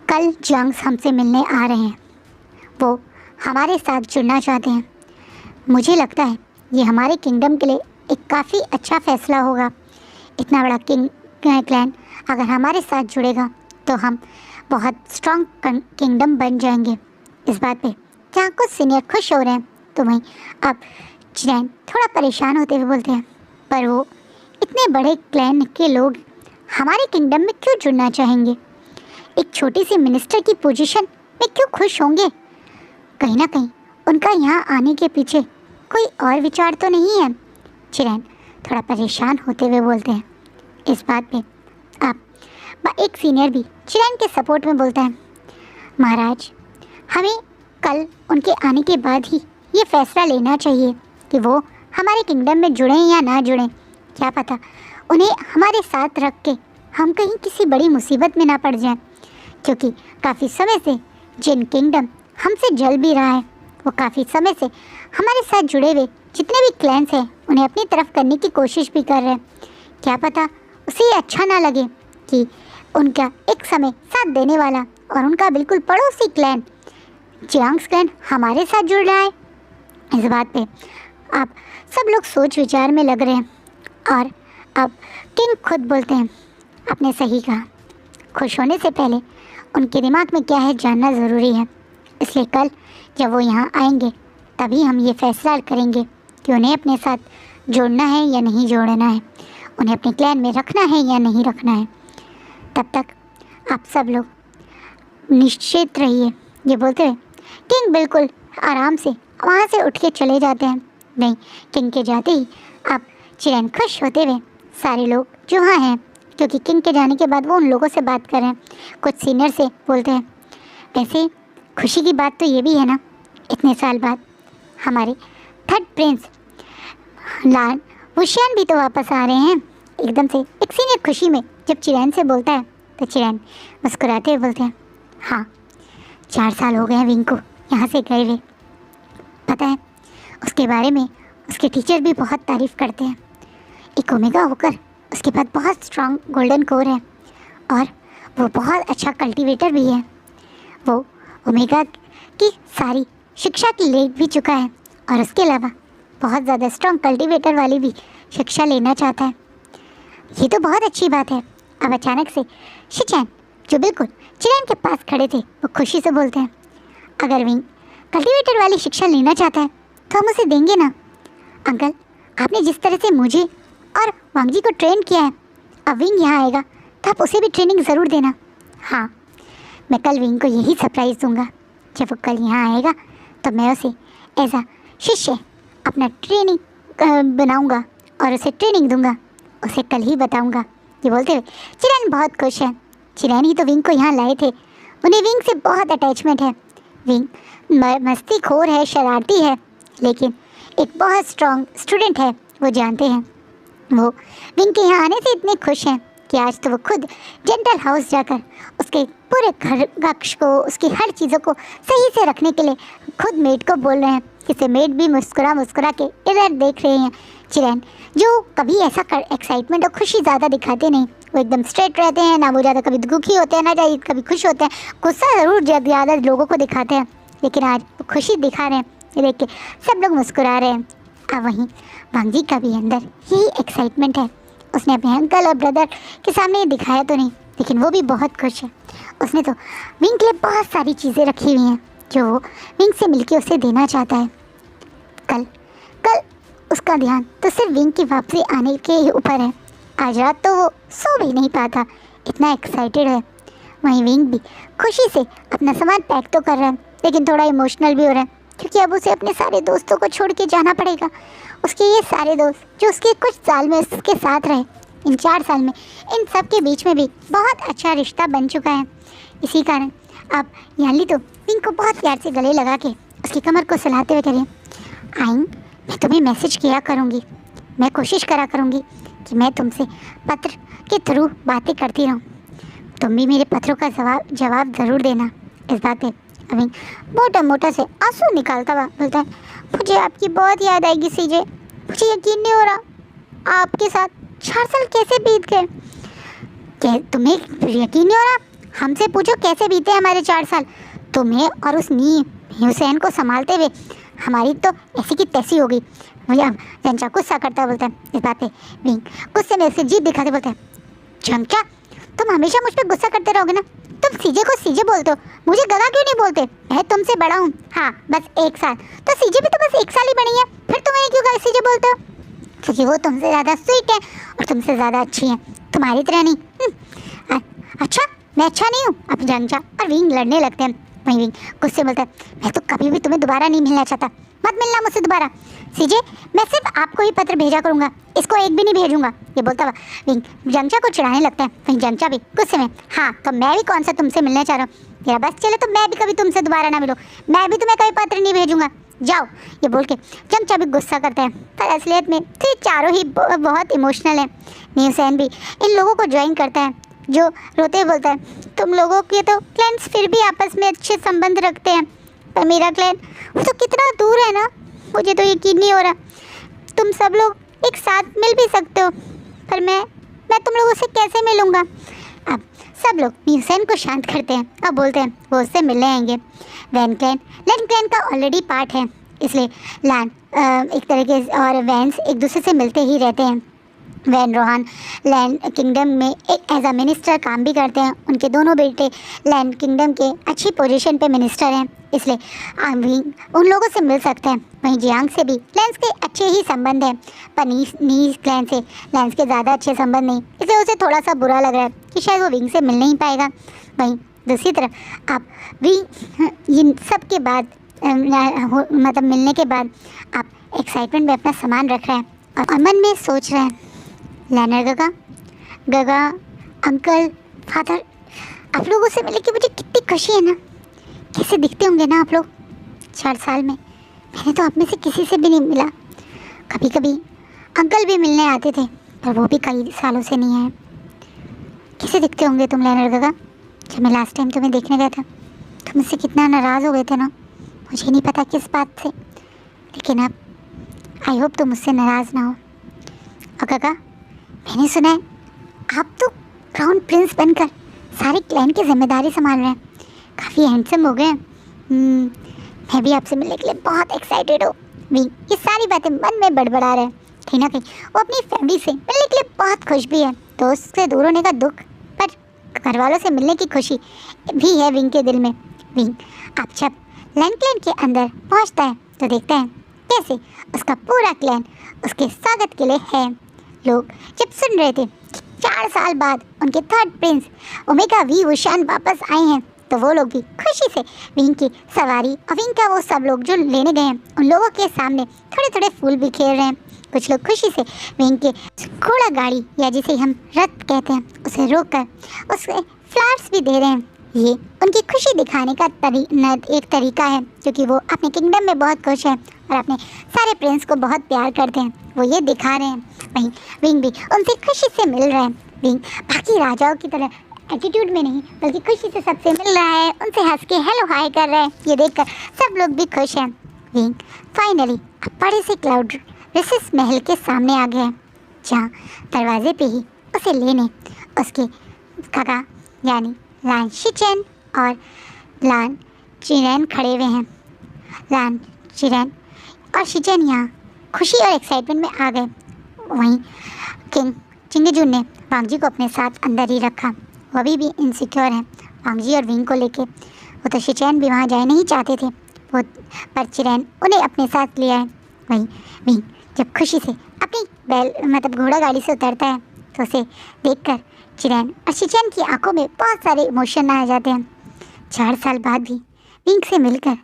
Speaker 1: कल जंग्स हमसे मिलने आ रहे हैं, वो हमारे साथ जुड़ना चाहते हैं। मुझे लगता है ये हमारे किंगडम के लिए एक काफ़ी अच्छा फैसला होगा। इतना बड़ा क्लैन अगर हमारे साथ जुड़ेगा तो हम बहुत स्ट्रॉन्ग किंगडम बन जाएंगे। इस बात पे जहाँ कुछ सीनियर खुश हो रहे हैं तो वहीं अब चिरेन थोड़ा परेशान होते हुए बोलते हैं, पर वो इतने बड़े क्लैन के लोग हमारे किंगडम में क्यों जुड़ना चाहेंगे? एक छोटी सी मिनिस्टर की पोजीशन में क्यों खुश होंगे? कहीं ना कहीं उनका यहाँ आने के पीछे कोई और विचार तो नहीं है। चिरेन थोड़ा परेशान होते हुए बोलते हैं। इस बात पे अब एक सीनियर भी चिरेन के सपोर्ट में बोलता है, महाराज, हमें कल उनके आने के बाद ही ये फैसला लेना चाहिए कि वो हमारे किंगडम में जुड़ें या ना जुड़ें। क्या पता उन्हें हमारे साथ रख के हम कहीं किसी बड़ी मुसीबत में ना पड़ जाएं, क्योंकि काफ़ी समय से जिन किंगडम हमसे जल भी रहा है वो काफ़ी समय से हमारे साथ जुड़े हुए जितने भी क्लैंस हैं उन्हें अपनी तरफ करने की कोशिश भी कर रहे हैं। क्या पता उसे ये अच्छा ना लगे कि उनका एक समय साथ देने वाला और उनका बिल्कुल पड़ोसी क्लैन जियांग्स क्लैन हमारे साथ जुड़ रहा है। इस बात पे अब सब लोग सोच विचार में लग रहे हैं और अब किंग खुद बोलते हैं, आपने सही कहा, खुश होने से पहले उनके दिमाग में क्या है जानना ज़रूरी है। इसलिए कल जब वो यहाँ आएंगे तभी हम ये फैसला करेंगे कि उन्हें अपने साथ जोड़ना है या नहीं जोड़ना है, उन्हें अपने क्लैन में रखना है या नहीं रखना है। तब तक आप सब लोग निश्चित रहिए। ये बोलते हुए किंग बिल्कुल आराम से वहाँ से उठ के चले जाते हैं। नहीं, किंग के जाते ही अब चिरेन खुश होते हुए सारे लोग जो वहाँ हैं, क्योंकि किंग के जाने के बाद वो उन लोगों से बात कर रहे हैं, कुछ सीनियर से बोलते हैं, वैसे खुशी की बात तो ये भी है ना, इतने साल बाद हमारे थर्ड प्रिंस लान वुशियान भी तो वापस आ रहे हैं। एकदम से एक सीनियर खुशी में जब चिरेन से बोलता है तो चिरेन मुस्कुराते हुए बोलते हैं, हाँ 4 साल हो गए हैं विंग को यहाँ से गए हुए। पता है उसके बारे में उसके टीचर भी बहुत तारीफ़ करते हैं। एक ओमेगा होकर उसके बाद बहुत स्ट्रॉन्ग गोल्डन कोर है और वो बहुत अच्छा कल्टीवेटर भी है। वो ओमेगा की सारी शिक्षा की ले भी चुका है और उसके अलावा बहुत ज़्यादा स्ट्रॉन्ग कल्टीवेटर वाली भी शिक्षा लेना चाहता है। ये तो बहुत अच्छी बात है। अब अचानक से शिचैन जो बिल्कुल चिरेन के पास खड़े थे वो खुशी से बोलते हैं, अगर विंग कल्टीवेटर वाली शिक्षा लेना चाहता है तो हम उसे देंगे ना। अंकल, आपने जिस तरह से मुझे और वांगजी को ट्रेन किया है, अब विंग यहाँ आएगा तो आप उसे भी ट्रेनिंग ज़रूर देना। हाँ, मैं कल विंग को यही सरप्राइज़ दूंगा। जब वो कल यहाँ आएगा तो मैं उसे एज अ शिष्य अपना ट्रेनिंग बनाऊंगा और उसे ट्रेनिंग दूंगा, उसे कल ही बताऊंगा। ये बोलते हुए चिरेन बहुत खुश है। चिरेन ही तो विंग को यहाँ लाए थे, उन्हें विंग से बहुत अटैचमेंट है। विंग मस्तीखोर है, शरारती है, लेकिन एक बहुत स्ट्रॉन्ग स्टूडेंट है। वो जानते हैं वो विंग के यहाँ आने से इतने खुश हैं कि आज तो वो खुद डेंटल हाउस जाकर उसके पूरे घर कक्ष को, उसकी हर चीज़ों को सही से रखने के लिए खुद मेड को बोल रहे हैं। जिसे मेड भी मुस्कुरा मुस्कुरा के इधर देख रहे हैं। चिरेन जो कभी ऐसा एक्साइटमेंट और खुशी ज़्यादा दिखाते नहीं, वो एकदम स्ट्रेट रहते हैं, ना वो ज़्यादा कभी दुखी होते हैं ना ज़्यादा कभी खुश होते हैं। गुस्सा ज़रूर ज़्यादा लोगों को दिखाते हैं, लेकिन आज वो खुशी दिखा रहे हैं। ये देख के सब लोग मुस्कुरा रहे हैं। अब वहीं वांगजी का भी अंदर यही एक्साइटमेंट है। उसने अपने अंकल और ब्रदर के सामने ये दिखाया तो नहीं, लेकिन वो भी बहुत खुश है। उसने तो विंग के लिए बहुत सारी चीज़ें रखी हुई हैं जो वो विंग से मिलके उसे देना चाहता है। कल उसका ध्यान तो सिर्फ विंग की वापसी आने के ही ऊपर है। आज रात तो वो सो भी नहीं पाता, इतना एक्साइटेड है। वहीं विंग भी खुशी से अपना सामान पैक तो कर रहा है, लेकिन थोड़ा इमोशनल भी हो रहा है, क्योंकि अब उसे अपने सारे दोस्तों को छोड़ के जाना पड़ेगा। उसके ये सारे दोस्त जो उसके कुछ साल में उसके साथ रहे, इन 4 साल में इन सब के बीच में भी बहुत अच्छा रिश्ता बन चुका है। इसी कारण अब याली तो विंग को बहुत प्यार से गले लगा के उसकी कमर को सहलाते हुए करें, आइंग, मैं तुम्हें मैसेज किया करूँगी, मैं कोशिश करा करूँगी कि मैं तुमसे पत्र के थ्रू बातें करती रहूँ। तुम भी मेरे पत्रों का जवाब ज़रूर देना। इस बात पे अविंग मोटा मोटा से आंसू निकालता हुआ बोलता है, मुझे आपकी बहुत याद आएगी सीजे। मुझे यकीन नहीं हो रहा आपके साथ 4 साल कैसे बीत गए। तुम्हें यकीन नहीं हो रहा? हमसे पूछो कैसे बीते हमारे 4 साल। तुम्हें और उस हुसैन को संभालते हुए हमारी तो ऐसी की तैसी हो गई। भैया जंचा गुस्सा करता बोलता है। इस बात पे विंग गुस्से में उसकी जीभ दिखाते बोलता है, जंचा तुम हमेशा मुझ पर गुस्सा करते रहोगे ना। तुम सीजे को सीजे बोलते हो, मुझे गगा क्यों नहीं बोलते? मैं तुमसे बड़ा हूँ, हाँ बस 1 साल। तो सीजे भी तो बस 1 साल ही बड़ी है, फिर तुम क्यों सीजे बोलते हो? क्योंकि वो तुमसे ज़्यादा स्वीट है और तुमसे ज़्यादा अच्छी है, तुम्हारी तरह नहीं। अच्छा मैं अच्छा नहीं हूँ? अब जंचा और विंग लड़ने लगते हैं। वहीं विंग गुस्से बोलता है, मैं तो कभी भी तुम्हें दोबारा नहीं मिलना चाहता, मत मिलना मुझसे दोबारा। सीजे मैं सिर्फ आपको ही पत्र भेजा करूँगा, इसको एक भी नहीं भेजूंगा। ये बोलता हुआ विंग जंचा को चिढ़ाने लगता है। वहीं जंचा भी गुस्से में, हाँ तो मैं भी कौन सा तुमसे मिलना चाह रहा हूँ, मेरा बस चले तो मैं भी कभी तुमसे दोबारा ना मिलूँ, मैं भी तुम्हें कभी पत्र नहीं भेजूंगा, जाओ। ये बोल के जंचा भी गुस्सा करता है। पर असलियत में तो ये चारों ही बहुत इमोशनल है। हुसैन भी इन लोगों को ज्वाइन करता है, जो रोते हुए बोलता है, तुम लोगों के तो क्लैन्स फिर भी आपस में अच्छे संबंध रखते हैं, पर मेरा क्लैन वो तो कितना दूर है ना, मुझे तो यकीन नहीं हो रहा। तुम सब लोग एक साथ मिल भी सकते हो, पर मैं तुम लोगों से कैसे मिलूँगा। अब सब लोग हुसैन को शांत करते हैं और बोलते हैं वो उससे मिलने आएंगे। लैन क्लैन का ऑलरेडी पार्ट है, इसलिए लैन एक तरीके से और वैंस एक दूसरे से मिलते ही रहते हैं। वैन रोहान लैंड किंगडम में एक एज अ मिनिस्टर काम भी करते हैं। उनके दोनों बेटे लैंड किंगडम के अच्छी पोजीशन पे मिनिस्टर हैं, इसलिए उन लोगों से मिल सकते हैं। वहीं जियांग से भी लैंस के अच्छे ही संबंध हैं, पर नीस क्लैन से लैंस के ज़्यादा अच्छे संबंध नहीं, इसलिए उसे थोड़ा सा बुरा लग रहा है कि शायद वो विंग से मिल नहीं पाएगा। वहीं दूसरी तरफ आप विंग इन सब के बाद मतलब मिलने के बाद आप एक्साइटमेंट में अपना सामान रख रहे हैं और मन में सोच रहे हैं, लैनर गगा अंकल फादर, आप लोगों से मिले कि मुझे कितनी खुशी है ना। कैसे दिखते होंगे ना आप लोग 4 साल में। मैंने तो आप में से किसी से भी नहीं मिला। कभी कभी अंकल भी मिलने आते थे, पर वो भी कई सालों से नहीं आए। कैसे दिखते होंगे तुम लैनर गगा? जब मैं लास्ट टाइम तुम्हें देखने गया था तुम मुझसे कितना नाराज़ हो गए थे ना, मुझे नहीं पता किस बात से, लेकिन अब आई होप तुम मुझसे नाराज़ ना हो। और गगा मैंने सुना है आप तो क्राउन प्रिंस बनकर सारे क्लैन की जिम्मेदारी संभाल रहे हैं, काफ़ी हैंडसम हो गए। मैं भी आपसे मिलने के लिए बहुत एक्साइटेड हूँ। ये सारी बातें मन में बड़बड़ा रहे हैं। कहीं ना कहीं वो अपनी फैमिली से मिलने के लिए बहुत खुश भी है, दोस्त से दूर होने का दुख, पर घर वालों से मिलने की खुशी भी है विंग के दिल में। विंग आप जब लैंड क्लैन के अंदर पहुँचता है तो देखता है कैसे उसका पूरा क्लैन उसके स्वागत के लिए है। लोग जब सुन रहे थे कि 4 साल बाद उनके थर्ड प्रिंस ओमेगा वी वुशान वापस आए हैं, तो वो लोग भी खुशी से विंग की सवारी और विंग का वो सब लोग जो लेने गए हैं उन लोगों के सामने थोड़े थोड़े फूल भी खेल रहे हैं। कुछ लोग खुशी से विंग के घोड़ा गाड़ी या जिसे हम रथ कहते हैं उसे रोककर उसे फ्लावर्स भी दे रहे हैं। ये उनकी खुशी दिखाने का एक तरीका है, क्योंकि वो अपने किंगडम में बहुत खुश हैं और अपने सारे प्रिंस को बहुत प्यार करते हैं, वो ये दिखा रहे हैं। वहीं विंग भी उनसे खुशी से मिल रहे हैं। विंग बाकी राजाओं की तरह एटीट्यूड में नहीं बल्कि खुशी से सबसे मिल रहा है, उनसे हंस के हेलो हाय कर रहे हैं। ये देखकर सब लोग भी खुश हैं। विंग फाइनली बड़े से क्लाउड रिसेस महल के सामने आ गए हैं, जहाँ दरवाजे पे ही उसे लेने उसके काका यानी लान शिचेन और लान चिरेन खड़े हुए हैं। लान चिरेन और शिचेन यहाँ खुशी और एक्साइटमेंट में आ गए। वहीं किंग चिंगेजुन ने वांगजी को अपने साथ अंदर ही रखा, वो भी इनसिक्योर है वांगजी और विंग को लेके। वो तो शिचेन भी वहाँ जाए नहीं चाहते थे, वो पर चिरेन उन्हें अपने साथ लिया है। वहीं विंग जब खुशी से अपनी बैल घोड़ा गाड़ी से उतरता है तो उसे देखकर चिरेन और शिचेन की आंखों में बहुत सारे इमोशन आ जाते हैं। 4 साल बाद भी विंग से मिलकर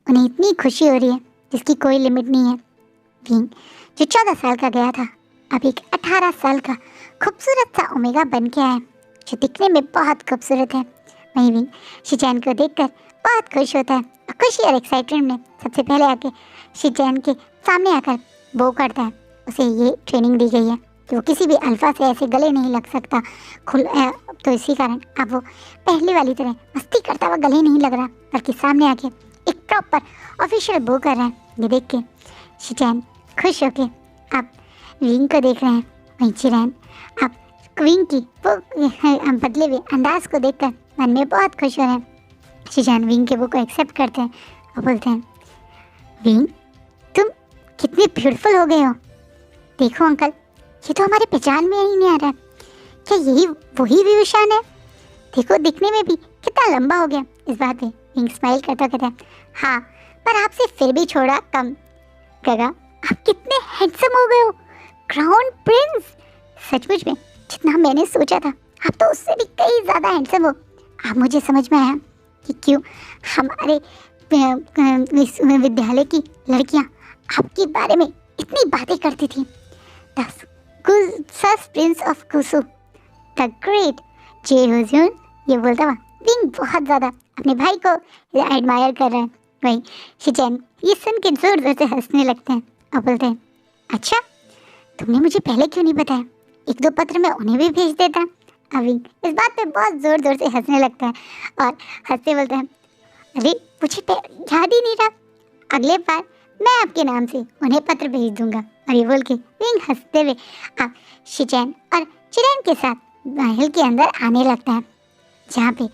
Speaker 1: उन्हें इतनी खुशी हो रही है जिसकी कोई लिमिट नहीं है। विंग जो 14 साल का गया था अब एक 18 साल का खूबसूरत सा ओमेगा बन के आया, जो दिखने में बहुत खूबसूरत है। वहीं विंग शिचेन को देखकर बहुत खुश होता है और खुशी और एक्साइटमेंट में सबसे पहले आके शिचेन के सामने आकर बो करता है। उसे ये ट्रेनिंग दी गई है कि वो किसी भी अल्फा से ऐसे गले नहीं लग सकता तो इसी कारण अब वो पहले वाली तरह मस्ती करता हुआ गले नहीं लग रहा, बल्कि सामने आके एक प्रॉपर ऑफिशियल बो कर रहा है। ये देख के शिचैन खुश होके अब विंग को देख रहे हैं। वहीं चिरैन अब विंग की वो बदले हुए अंदाज को देखकर मन में बहुत खुश हो रहे हैं। शिचैन विंग के वो को एक्सेप्ट करते हैं और बोलते हैं, विंग तुम कितनी ब्यूटीफुल हो गए हो। देखो अंकल, ये तो हमारे पहचान में ही नहीं आ रहा है। क्या यही वही विभूषण है? देखो दिखने में भी कितना लंबा हो गया। इस बात पे विंग स्माइल करता कहता है, हाँ पर आपसे फिर भी छोड़ा कम। गगा आप कितने हैंडसम हो गए हो, क्राउन प्रिंस। सचमुच में जितना मैंने सोचा था आप तो उससे भी कई ज़्यादा हैंडसम हो। अब मुझे समझ में आया कि क्यों हमारे विद्यालय की लड़कियां आपके बारे में इतनी बातें करती थी। सस प्रिंस ऑफ कुसु द ग्रेट जे हुजून। ये बोलता हुआ विंग बहुत ज़्यादा अपने भाई को एडमायर कर रहा है। वही शिचैन ये सुन के जोर जोर से हंसने लगते हैं और बोलते हैं, अच्छा तुमने मुझे पहले क्यों नहीं बताया, एक दो पत्र मैं उन्हें भी भेज देता। अब विंग इस बात पे बहुत ज़ोर ज़ोर से हंसने लगता है और हंसते बोलते हैं, अरे मुझे याद ही नहीं रहा, अगले बार मैं आपके नाम से उन्हें पत्र भेज दूंगा। और ये बोल के विंग हंसते हुए अब शिचैन और चिरैन के साथ महल के अंदर आने लगता है, जहाँ पे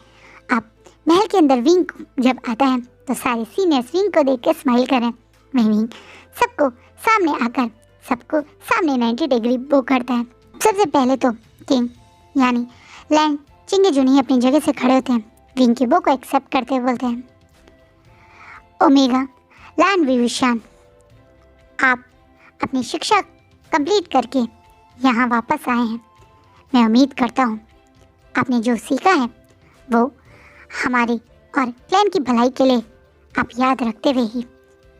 Speaker 1: अब महल के अंदर विंग जब आता है तो सारे सीनियर्स विंग को देख के स्माइल कर रहे हैं। वही विंग सबको सामने आकर सबको सामने 90 डिग्री बो करता है। सबसे पहले तो किंग यानी लैंग चिंगे जुनी अपनी जगह से खड़े होते हैं। विंग के बो को एक्सेप्ट करते हुए बोलते हैं, ओमेगा लैंड विभूषण, आप अपनी शिक्षा कंप्लीट करके यहाँ वापस आए हैं। मैं उम्मीद करता हूँ आपने जो सीखा है वो हमारे और क्लैन की भलाई के लिए आप याद रखते हुए ही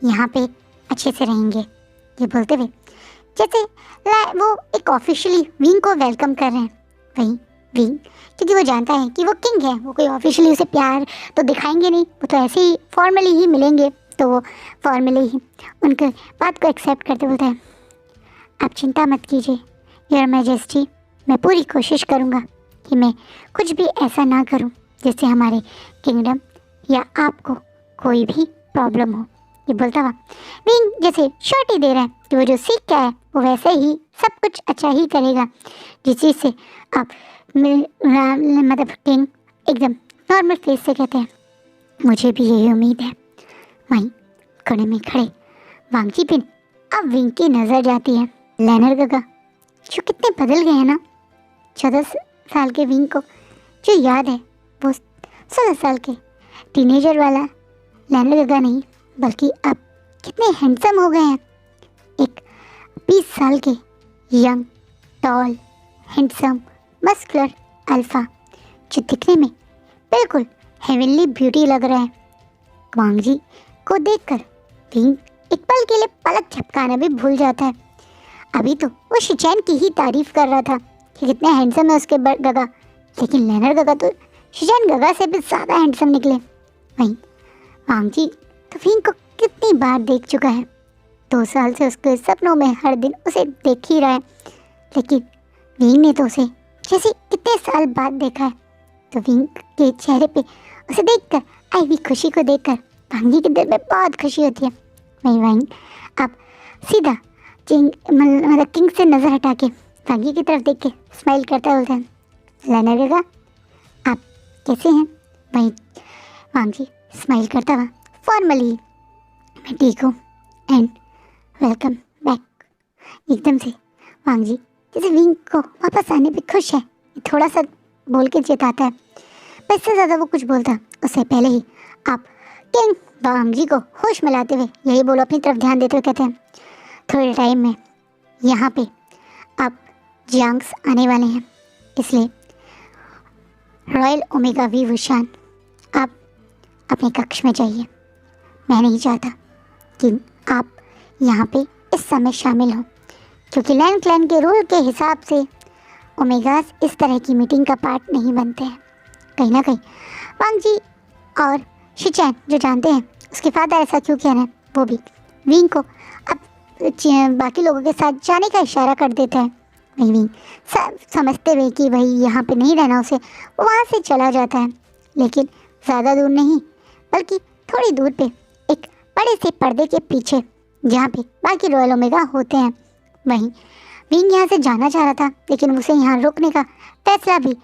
Speaker 1: यहाँ पे अच्छे से रहेंगे। ये बोलते हुए जैसे वो एक ऑफिशियली विंग को वेलकम कर रहे हैं। वहीं विंग क्योंकि वो जानता है कि वो किंग है, वो कोई ऑफिशियली उसे प्यार तो दिखाएंगे नहीं, वो तो ऐसे ही फॉर्मली ही मिलेंगे, तो वो फॉर्मली ही उनके बात को एक्सेप्ट करते बोलते हैं, आप चिंता मत कीजिए योर मैजेस्टी, मैं पूरी कोशिश करूँगा कि मैं कुछ भी ऐसा ना करूँ जिससे हमारे किंगडम या आपको कोई भी प्रॉब्लम हो। ये बोलता हुआ विंग जैसे श्योरिटी दे रहा है कि वो जो सीख के आया वो वैसे ही सब कुछ अच्छा ही करेगा, जिस चीज़ से आप मतलब किंग एकदम नॉर्मल फेस से कहते हैं, मुझे भी यही उम्मीद है। वहीं कोने में खड़े वांगची पिन अब विंग की नज़र जाती है लैनर गगा, जो कितने बदल गए हैं ना। 14 साल के विंग को जो याद है वो 16 साल के टीनेजर वाला लैनर गगा नहीं, बल्कि अब कितने हैंडसम हो गए हैं। एक 20 साल के young toll handsome muscular alpha जो दिखने में बिल्कुल हेवनली ब्यूटी लग रहा है। वांगजी को देखकर विंग एक पल के लिए पलक झपकाना भी भूल जाता है। अभी तो वो शिचैन की ही तारीफ कर रहा था कि कितने हैंडसम है उसके गगा, लेकिन लैनर गगा तो शिचैन गगा से भी ज़्यादा हैंडसम निकले। वहीं वांगजी तो विंग को कितनी बार देख चुका है, 2 साल से उसके सपनों में हर दिन उसे देख ही रहा है, लेकिन विंग ने तो उसे जैसे कितने साल बाद देखा है। तो विंग के चेहरे पे उसे देखकर आई हुई खुशी को देखकर वांगी के दिल में बहुत खुशी होती है। वहीं वांग अब सीधा मतलब किंग से नज़र हटा के वांगी की तरफ देख के स्माइल करता बोलता है, लैनर गगा आप कैसे हैं। वहीं वांगी स्माइल करता हुआ फॉर्मली, मैं ठीक हूँ एंड वेलकम बैक। एकदम से वांगजी जैसे विंग को वापस आने पे खुश है, थोड़ा सा बोल के चेताता है, पर इससे ज़्यादा वो कुछ बोलता उससे पहले ही आप किंग वांगजी को होश में लाते हुए यही बोलो अपनी तरफ ध्यान देते हुए कहते हैं, थोड़े टाइम में यहाँ पे आप जियांग्स आने वाले हैं, इसलिए रॉयल ओमेगा विभूषण आप अपने कक्ष में जाइए। मैं नहीं चाहता कि आप यहाँ पे इस समय शामिल हो, क्योंकि लैंड क्लैन के रूल के हिसाब से ओमेगास इस तरह की मीटिंग का पार्ट नहीं बनते हैं। कहीं ना कहीं वांगजी और शिचैन जो जानते हैं उसके फादर ऐसा क्यों कह रहे हैं, वो भी विंग को अब बाकी लोगों के साथ जाने का इशारा कर देता है। वहीं विंग समझते हुए कि भाई यहाँ पे नहीं रहना उसे, वो वहाँ से चला जाता है। लेकिन ज़्यादा दूर नहीं, बल्कि थोड़ी दूर पे एक बड़े से पर्दे के पीछे, जहाँ पे बाकी रॉयल ओमेगा होते हैं, वहीं विंग यहाँ से जाना चाह रहा था। लेकिन उसे यहाँ रोकने का फैसला भी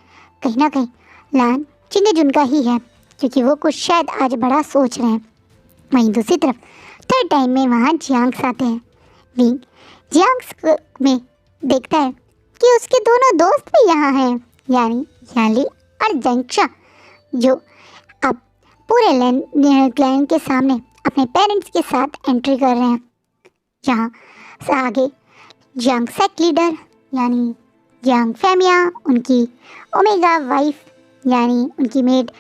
Speaker 1: कहीं ना कहीं लान चिंगेजुन का ही है, क्योंकि वो कुछ शायद आज बड़ा सोच रहे हैं। वहीं दूसरी तरफ थर्ड टाइम में वहाँ जियांग्स आते हैं। विंग जियांग्स में देखता है कि उसके दोनों दोस्त भी यहाँ हैं, यानी याली और जंक्षा, जो अब पूरे क्लैन के सामने अपने पेरेंट्स के साथ एंट्री कर रहे हैं। जहाँ से आगे जियांग सेक लीडर यानी जियांग फेमिया, उनकी ओमेगा वाइफ यानी उनकी मेड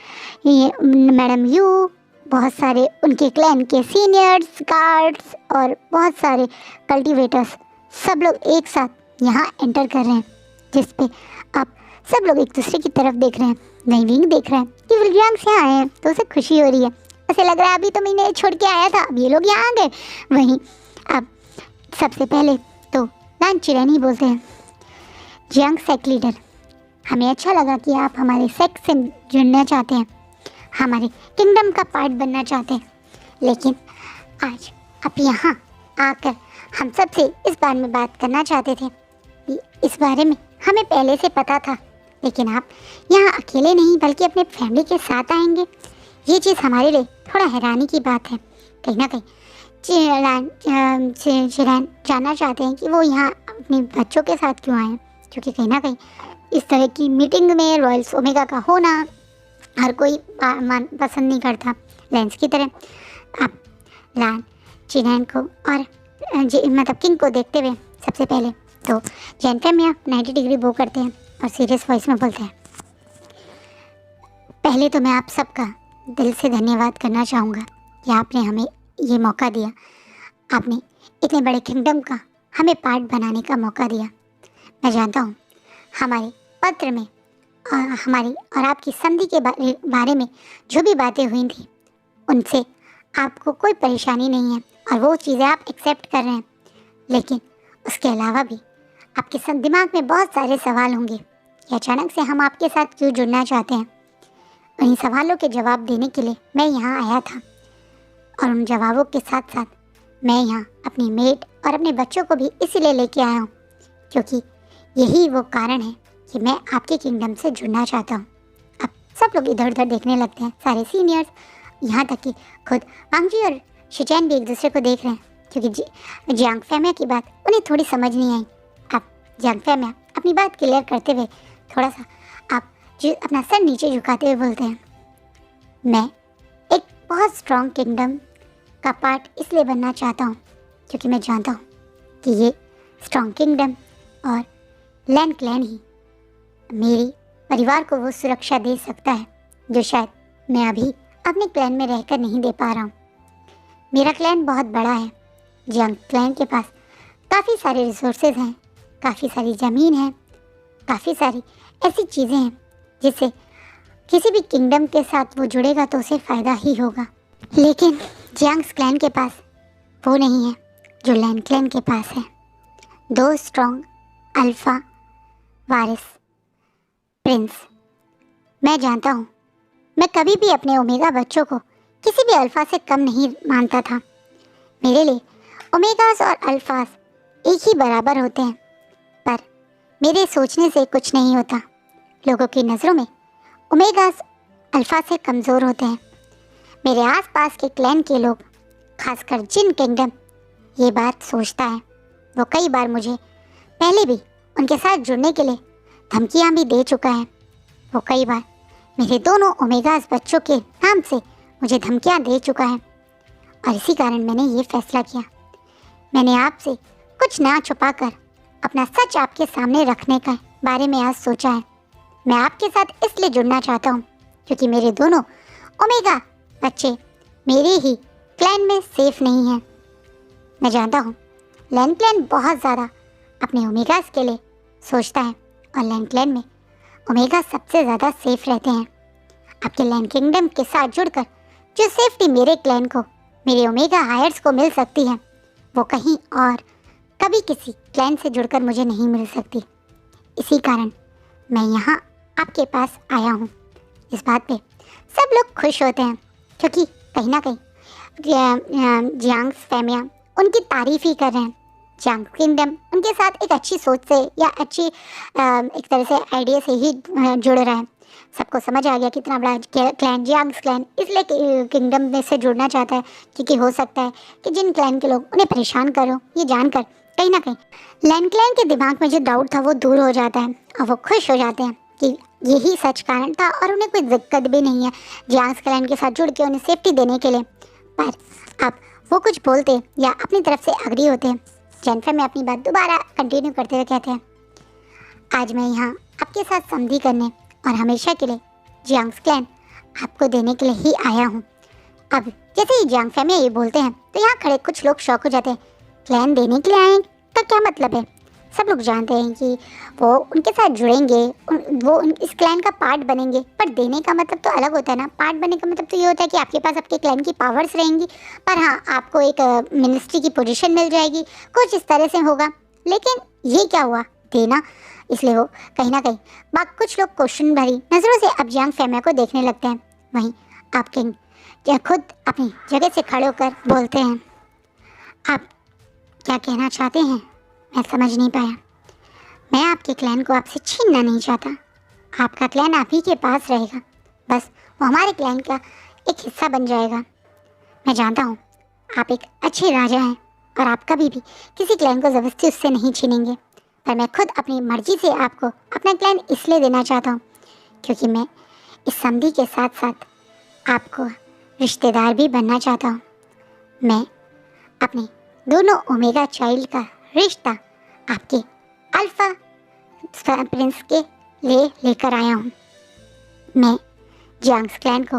Speaker 1: मैडम यू, बहुत सारे उनके क्लैन के सीनियर्स, गार्ड्स और बहुत सारे कल्टीवेटर्स, सब लोग एक साथ यहाँ एंटर कर रहे हैं। जिस पे आप सब लोग एक दूसरे की तरफ देख रहे हैं। नहीं विंग देख रहे हैं कि विलियम्स यहाँ आए हैं तो उसे खुशी हो रही है। ऐसे लग रहा है अभी तो मैं इन्हें छोड़ के आया था, अब ये लोग यहाँ आ गए। वहीं अब सबसे पहले तो लान चिरैन ही बोलते हैं, जियांग सेक लीडर, हमें अच्छा लगा कि आप हमारे सेक्ट से जुड़ना चाहते हैं, हमारे किंगडम का पार्ट बनना चाहते हैं। लेकिन आज आप यहाँ आकर हम सबसे इस बारे में बात करना चाहते थे। इस बारे में हमें पहले से पता था, लेकिन आप यहाँ अकेले नहीं बल्कि अपने फैमिली के साथ आएंगे, ये चीज़ हमारे लिए थोड़ा हैरानी की बात है। कहीं ना कहीं चिरैन जानना चाहते हैं कि वो यहाँ अपने बच्चों के साथ क्यों आए हैं, क्योंकि कहीं ना कहीं इस तरह की मीटिंग में रॉयल्स ओमेगा का होना हर कोई पसंद नहीं करता। लेंस की तरह आप लान चिरैन को और मतलब किंग को देखते हुए सबसे पहले तो जैन फेमिया 90 डिग्री बो करते हैं और सीरियस वॉइस में बोलते हैं, पहले तो मैं आप सबका दिल से धन्यवाद करना चाहूँगा कि आपने हमें ये मौका दिया, आपने इतने बड़े किंगडम का हमें पार्ट बनाने का मौका दिया। मैं जानता हूँ हमारे पत्र में हमारी और आपकी संधि के बारे में जो भी बातें हुई थी उनसे आपको कोई परेशानी नहीं है और वो चीज़ें आप एक्सेप्ट कर रहे हैं, लेकिन उसके अलावा भी आपके दिमाग में बहुत सारे सवाल होंगे कि अचानक से हम आपके साथ क्यों जुड़ना चाहते हैं। उन्हीं सवालों के जवाब देने के लिए मैं यहाँ आया था, और उन जवाबों के साथ साथ मैं यहाँ अपनी मेट और अपने बच्चों को भी इसीलिए लेके आया हूँ, क्योंकि यही वो कारण है कि मैं आपके किंगडम से जुड़ना चाहता हूँ। अब सब लोग इधर उधर देखने लगते हैं, सारे सीनियर्स, यहाँ तक कि खुद वांगजी और शिचैन भी एक दूसरे को देख रहे हैं, क्योंकि जियांग फेमिया की बात उन्हें थोड़ी समझ नहीं आई। अब जियांग फेमिया अपनी बात क्लियर करते हुए थोड़ा सा आप अपना सर नीचे झुकाते हुए बोलते हैं, मैं एक बहुत स्ट्रॉन्ग किंगडम का पार्ट इसलिए बनना चाहता हूँ क्योंकि मैं जानता हूँ कि ये स्ट्रॉन्ग किंगडम और लैन क्लैन ही मेरी परिवार को वो सुरक्षा दे सकता है जो शायद मैं अभी अपने क्लैन में रहकर नहीं दे पा रहा हूँ। मेरा क्लैन बहुत बड़ा है, जियांग क्लैन के पास काफ़ी सारे रिसोर्सेज हैं, काफ़ी सारी ज़मीन है, काफ़ी सारी ऐसी चीज़ें हैं जिससे किसी भी किंगडम के साथ वो जुड़ेगा तो उसे फ़ायदा ही होगा। लेकिन जियांग्स क्लैन के पास वो नहीं है जो लैन क्लैन के पास है। दो स्ट्रॉन्ग अल्फ़ा वारिस प्रिंस। मैं जानता हूँ मैं कभी भी अपने ओमेगा बच्चों को किसी भी अल्फ़ा से कम नहीं मानता था। मेरे लिए ओमेगास और अल्फ़ास एक ही बराबर होते हैं, पर मेरे सोचने से कुछ नहीं होता। लोगों की नज़रों में ओमेगास अल्फ़ा से कमज़ोर होते हैं। मेरे आसपास के क्लैन के लोग, खासकर जिन किंगडम ये बात सोचता है, वो कई बार मुझे पहले भी उनके साथ जुड़ने के लिए धमकियां भी दे चुका है। वो कई बार मेरे दोनों ओमेगास बच्चों के नाम से मुझे धमकियां दे चुका है, और इसी कारण मैंने ये फैसला किया। मैंने आपसे कुछ ना छुपाकर अपना सच आपके सामने रखने का बारे में आज सोचा है। मैं आपके साथ इसलिए जुड़ना चाहता हूँ क्योंकि मेरे दोनों ओमेगा बच्चे मेरे ही क्लैन में सेफ नहीं हैं। मैं जानता हूँ लैन क्लैन बहुत ज़्यादा अपने ओमेगास के लिए सोचता है, और लैन क्लैन में ओमेगा सबसे ज़्यादा सेफ रहते हैं। आपके लैन किंगडम के साथ जुड़कर जो सेफ्टी मेरे क्लैन को, मेरे ओमेगा हायर्स को मिल सकती है, वो कहीं और कभी किसी क्लैन से जुड़कर मुझे नहीं मिल सकती। इसी कारण मैं यहाँ आपके पास आया हूँ। इस बात पे सब लोग खुश होते हैं क्योंकि कहीं ना कहीं जियांग फैमिया उनकी तारीफ ही कर रहे हैं। जियांग किंगडम उनके साथ एक अच्छी सोच से या अच्छी एक तरह से आइडिया से ही जुड़ रहा है। सबको समझ आ गया कितना बड़ा क्लैन जियांग क्लैन इसलिए किंगडम में से जुड़ना चाहता है, क्योंकि हो सकता है कि जिन क्लैन के लोग उन्हें परेशान करो, ये जानकर कहीं ना कहीं लैन क्लैन के दिमाग में जो डाउट था वो दूर हो जाता है और वो खुश हो जाते हैं कि यही सच कारण था और उन्हें कोई दिक्कत भी नहीं है जियांग क्लैन के साथ जुड़ के उन्हें सेफ्टी देने के लिए। पर अब वो कुछ बोलते या अपनी तरफ से अग्री होते हैं। जेनिफर में अपनी बात दोबारा कंटिन्यू करते हुए कहते हैं, आज मैं यहाँ आपके साथ संधि करने और हमेशा के लिए जियांग क्लैन आपको देने के लिए ही आया हूँ। अब जैसे ही जियांग फैमिली ये बोलते हैं तो यहाँ खड़े कुछ लोग शॉक हो जाते हैं। क्लैन देने के लिए आए तो क्या मतलब है? सब लोग जानते हैं कि वो उनके साथ जुड़ेंगे, वो इस क्लैन का पार्ट बनेंगे, पर देने का मतलब तो अलग होता है ना। पार्ट बनने का मतलब तो ये होता है कि आपके पास आपके क्लैन की पावर्स रहेंगी, पर हाँ आपको एक मिनिस्ट्री की पोजीशन मिल जाएगी, कुछ इस तरह से होगा। लेकिन ये क्या हुआ देना, इसलिए वो कहीं ना कहीं कुछ लोग क्वेश्चन भरी नज़रों से अब जियांग फैमिया को देखने लगते हैं। वहीं आप किंग खुद अपनी जगह से खड़े होकर बोलते हैं, आप क्या कहना चाहते हैं मैं समझ नहीं पाया। मैं आपके क्लैन को आपसे छीनना नहीं चाहता। आपका क्लैन आप ही के पास रहेगा, बस वो हमारे क्लैन का एक हिस्सा बन जाएगा। मैं जानता हूँ आप एक अच्छे राजा हैं और आप कभी भी किसी क्लैन को ज़बरदस्ती उससे नहीं छीनेंगे, पर मैं खुद अपनी मर्जी से आपको अपना क्लैन इसलिए देना चाहता हूँ क्योंकि मैं इस संधि के साथ साथ आपको रिश्तेदार भी बनना चाहता हूँ। मैं अपने दोनों ओमेगा चाइल्ड का रिश्ता आपके अल्फा प्रिंस के लिए लेकर आया हूँ। मैं जियांग क्लैन को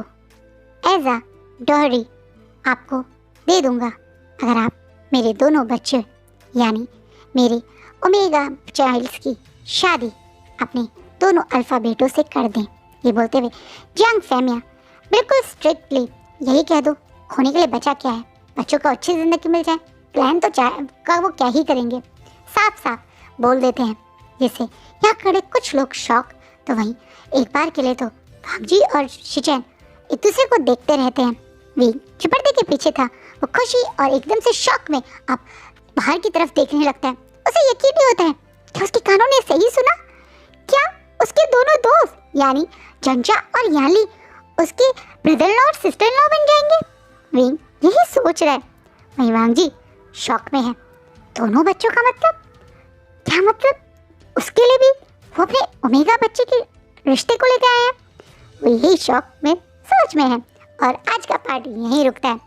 Speaker 1: एज अ डॉरी आपको दे दूँगा अगर आप मेरे दोनों बच्चे यानी मेरे ओमेगा चाइल्ड्स की शादी अपने दोनों अल्फा बेटों से कर दें। ये बोलते हुए जियांग फैमिया बिल्कुल स्ट्रिक्टली यही कह दो, खोने के लिए बचा क्या है, बच्चों को अच्छी ज़िंदगी मिल जाए, प्लान तो का वो क्या ही करेंगे, साफ साफ बोल देते हैं। जैसे यहाँ खड़े कुछ लोग शॉक, तो वहीं एक बार के लिए तो भागजी और शिचैन एक दूसरे को देखते रहते हैं। वी जो पर्दे के पीछे था वो खुशी और एकदम से शॉक में अब बाहर की तरफ देखने लगता है। उसे यकीन नहीं होता है कि उसके कानों ने सही सुना। क्या उसके दोनों दोस्त यानी जंजा और याली उसके ब्रदर लॉ और सिस्टर लॉ बन जाएंगे? विंग यही सोच रहा है। वहीं वांग जी शॉक में है। दोनों बच्चों का मतलब क्या? मतलब उसके लिए भी वो अपने ओमेगा बच्चे के रिश्ते को लेकर आया है। वो यही शॉक में सोच में है। और आज का पार्ट यहीं रुकता है,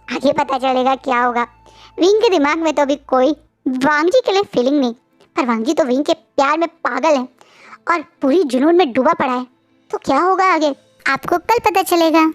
Speaker 1: आगे पता चलेगा क्या होगा। विंग के दिमाग में तो अभी कोई वांग जी के लिए फीलिंग नहीं, पर वांग जी तो विंग के प्यार में पागल है और पूरी जुनून में डूबा पड़ा है। तो क्या होगा आगे आपको कल पता चलेगा।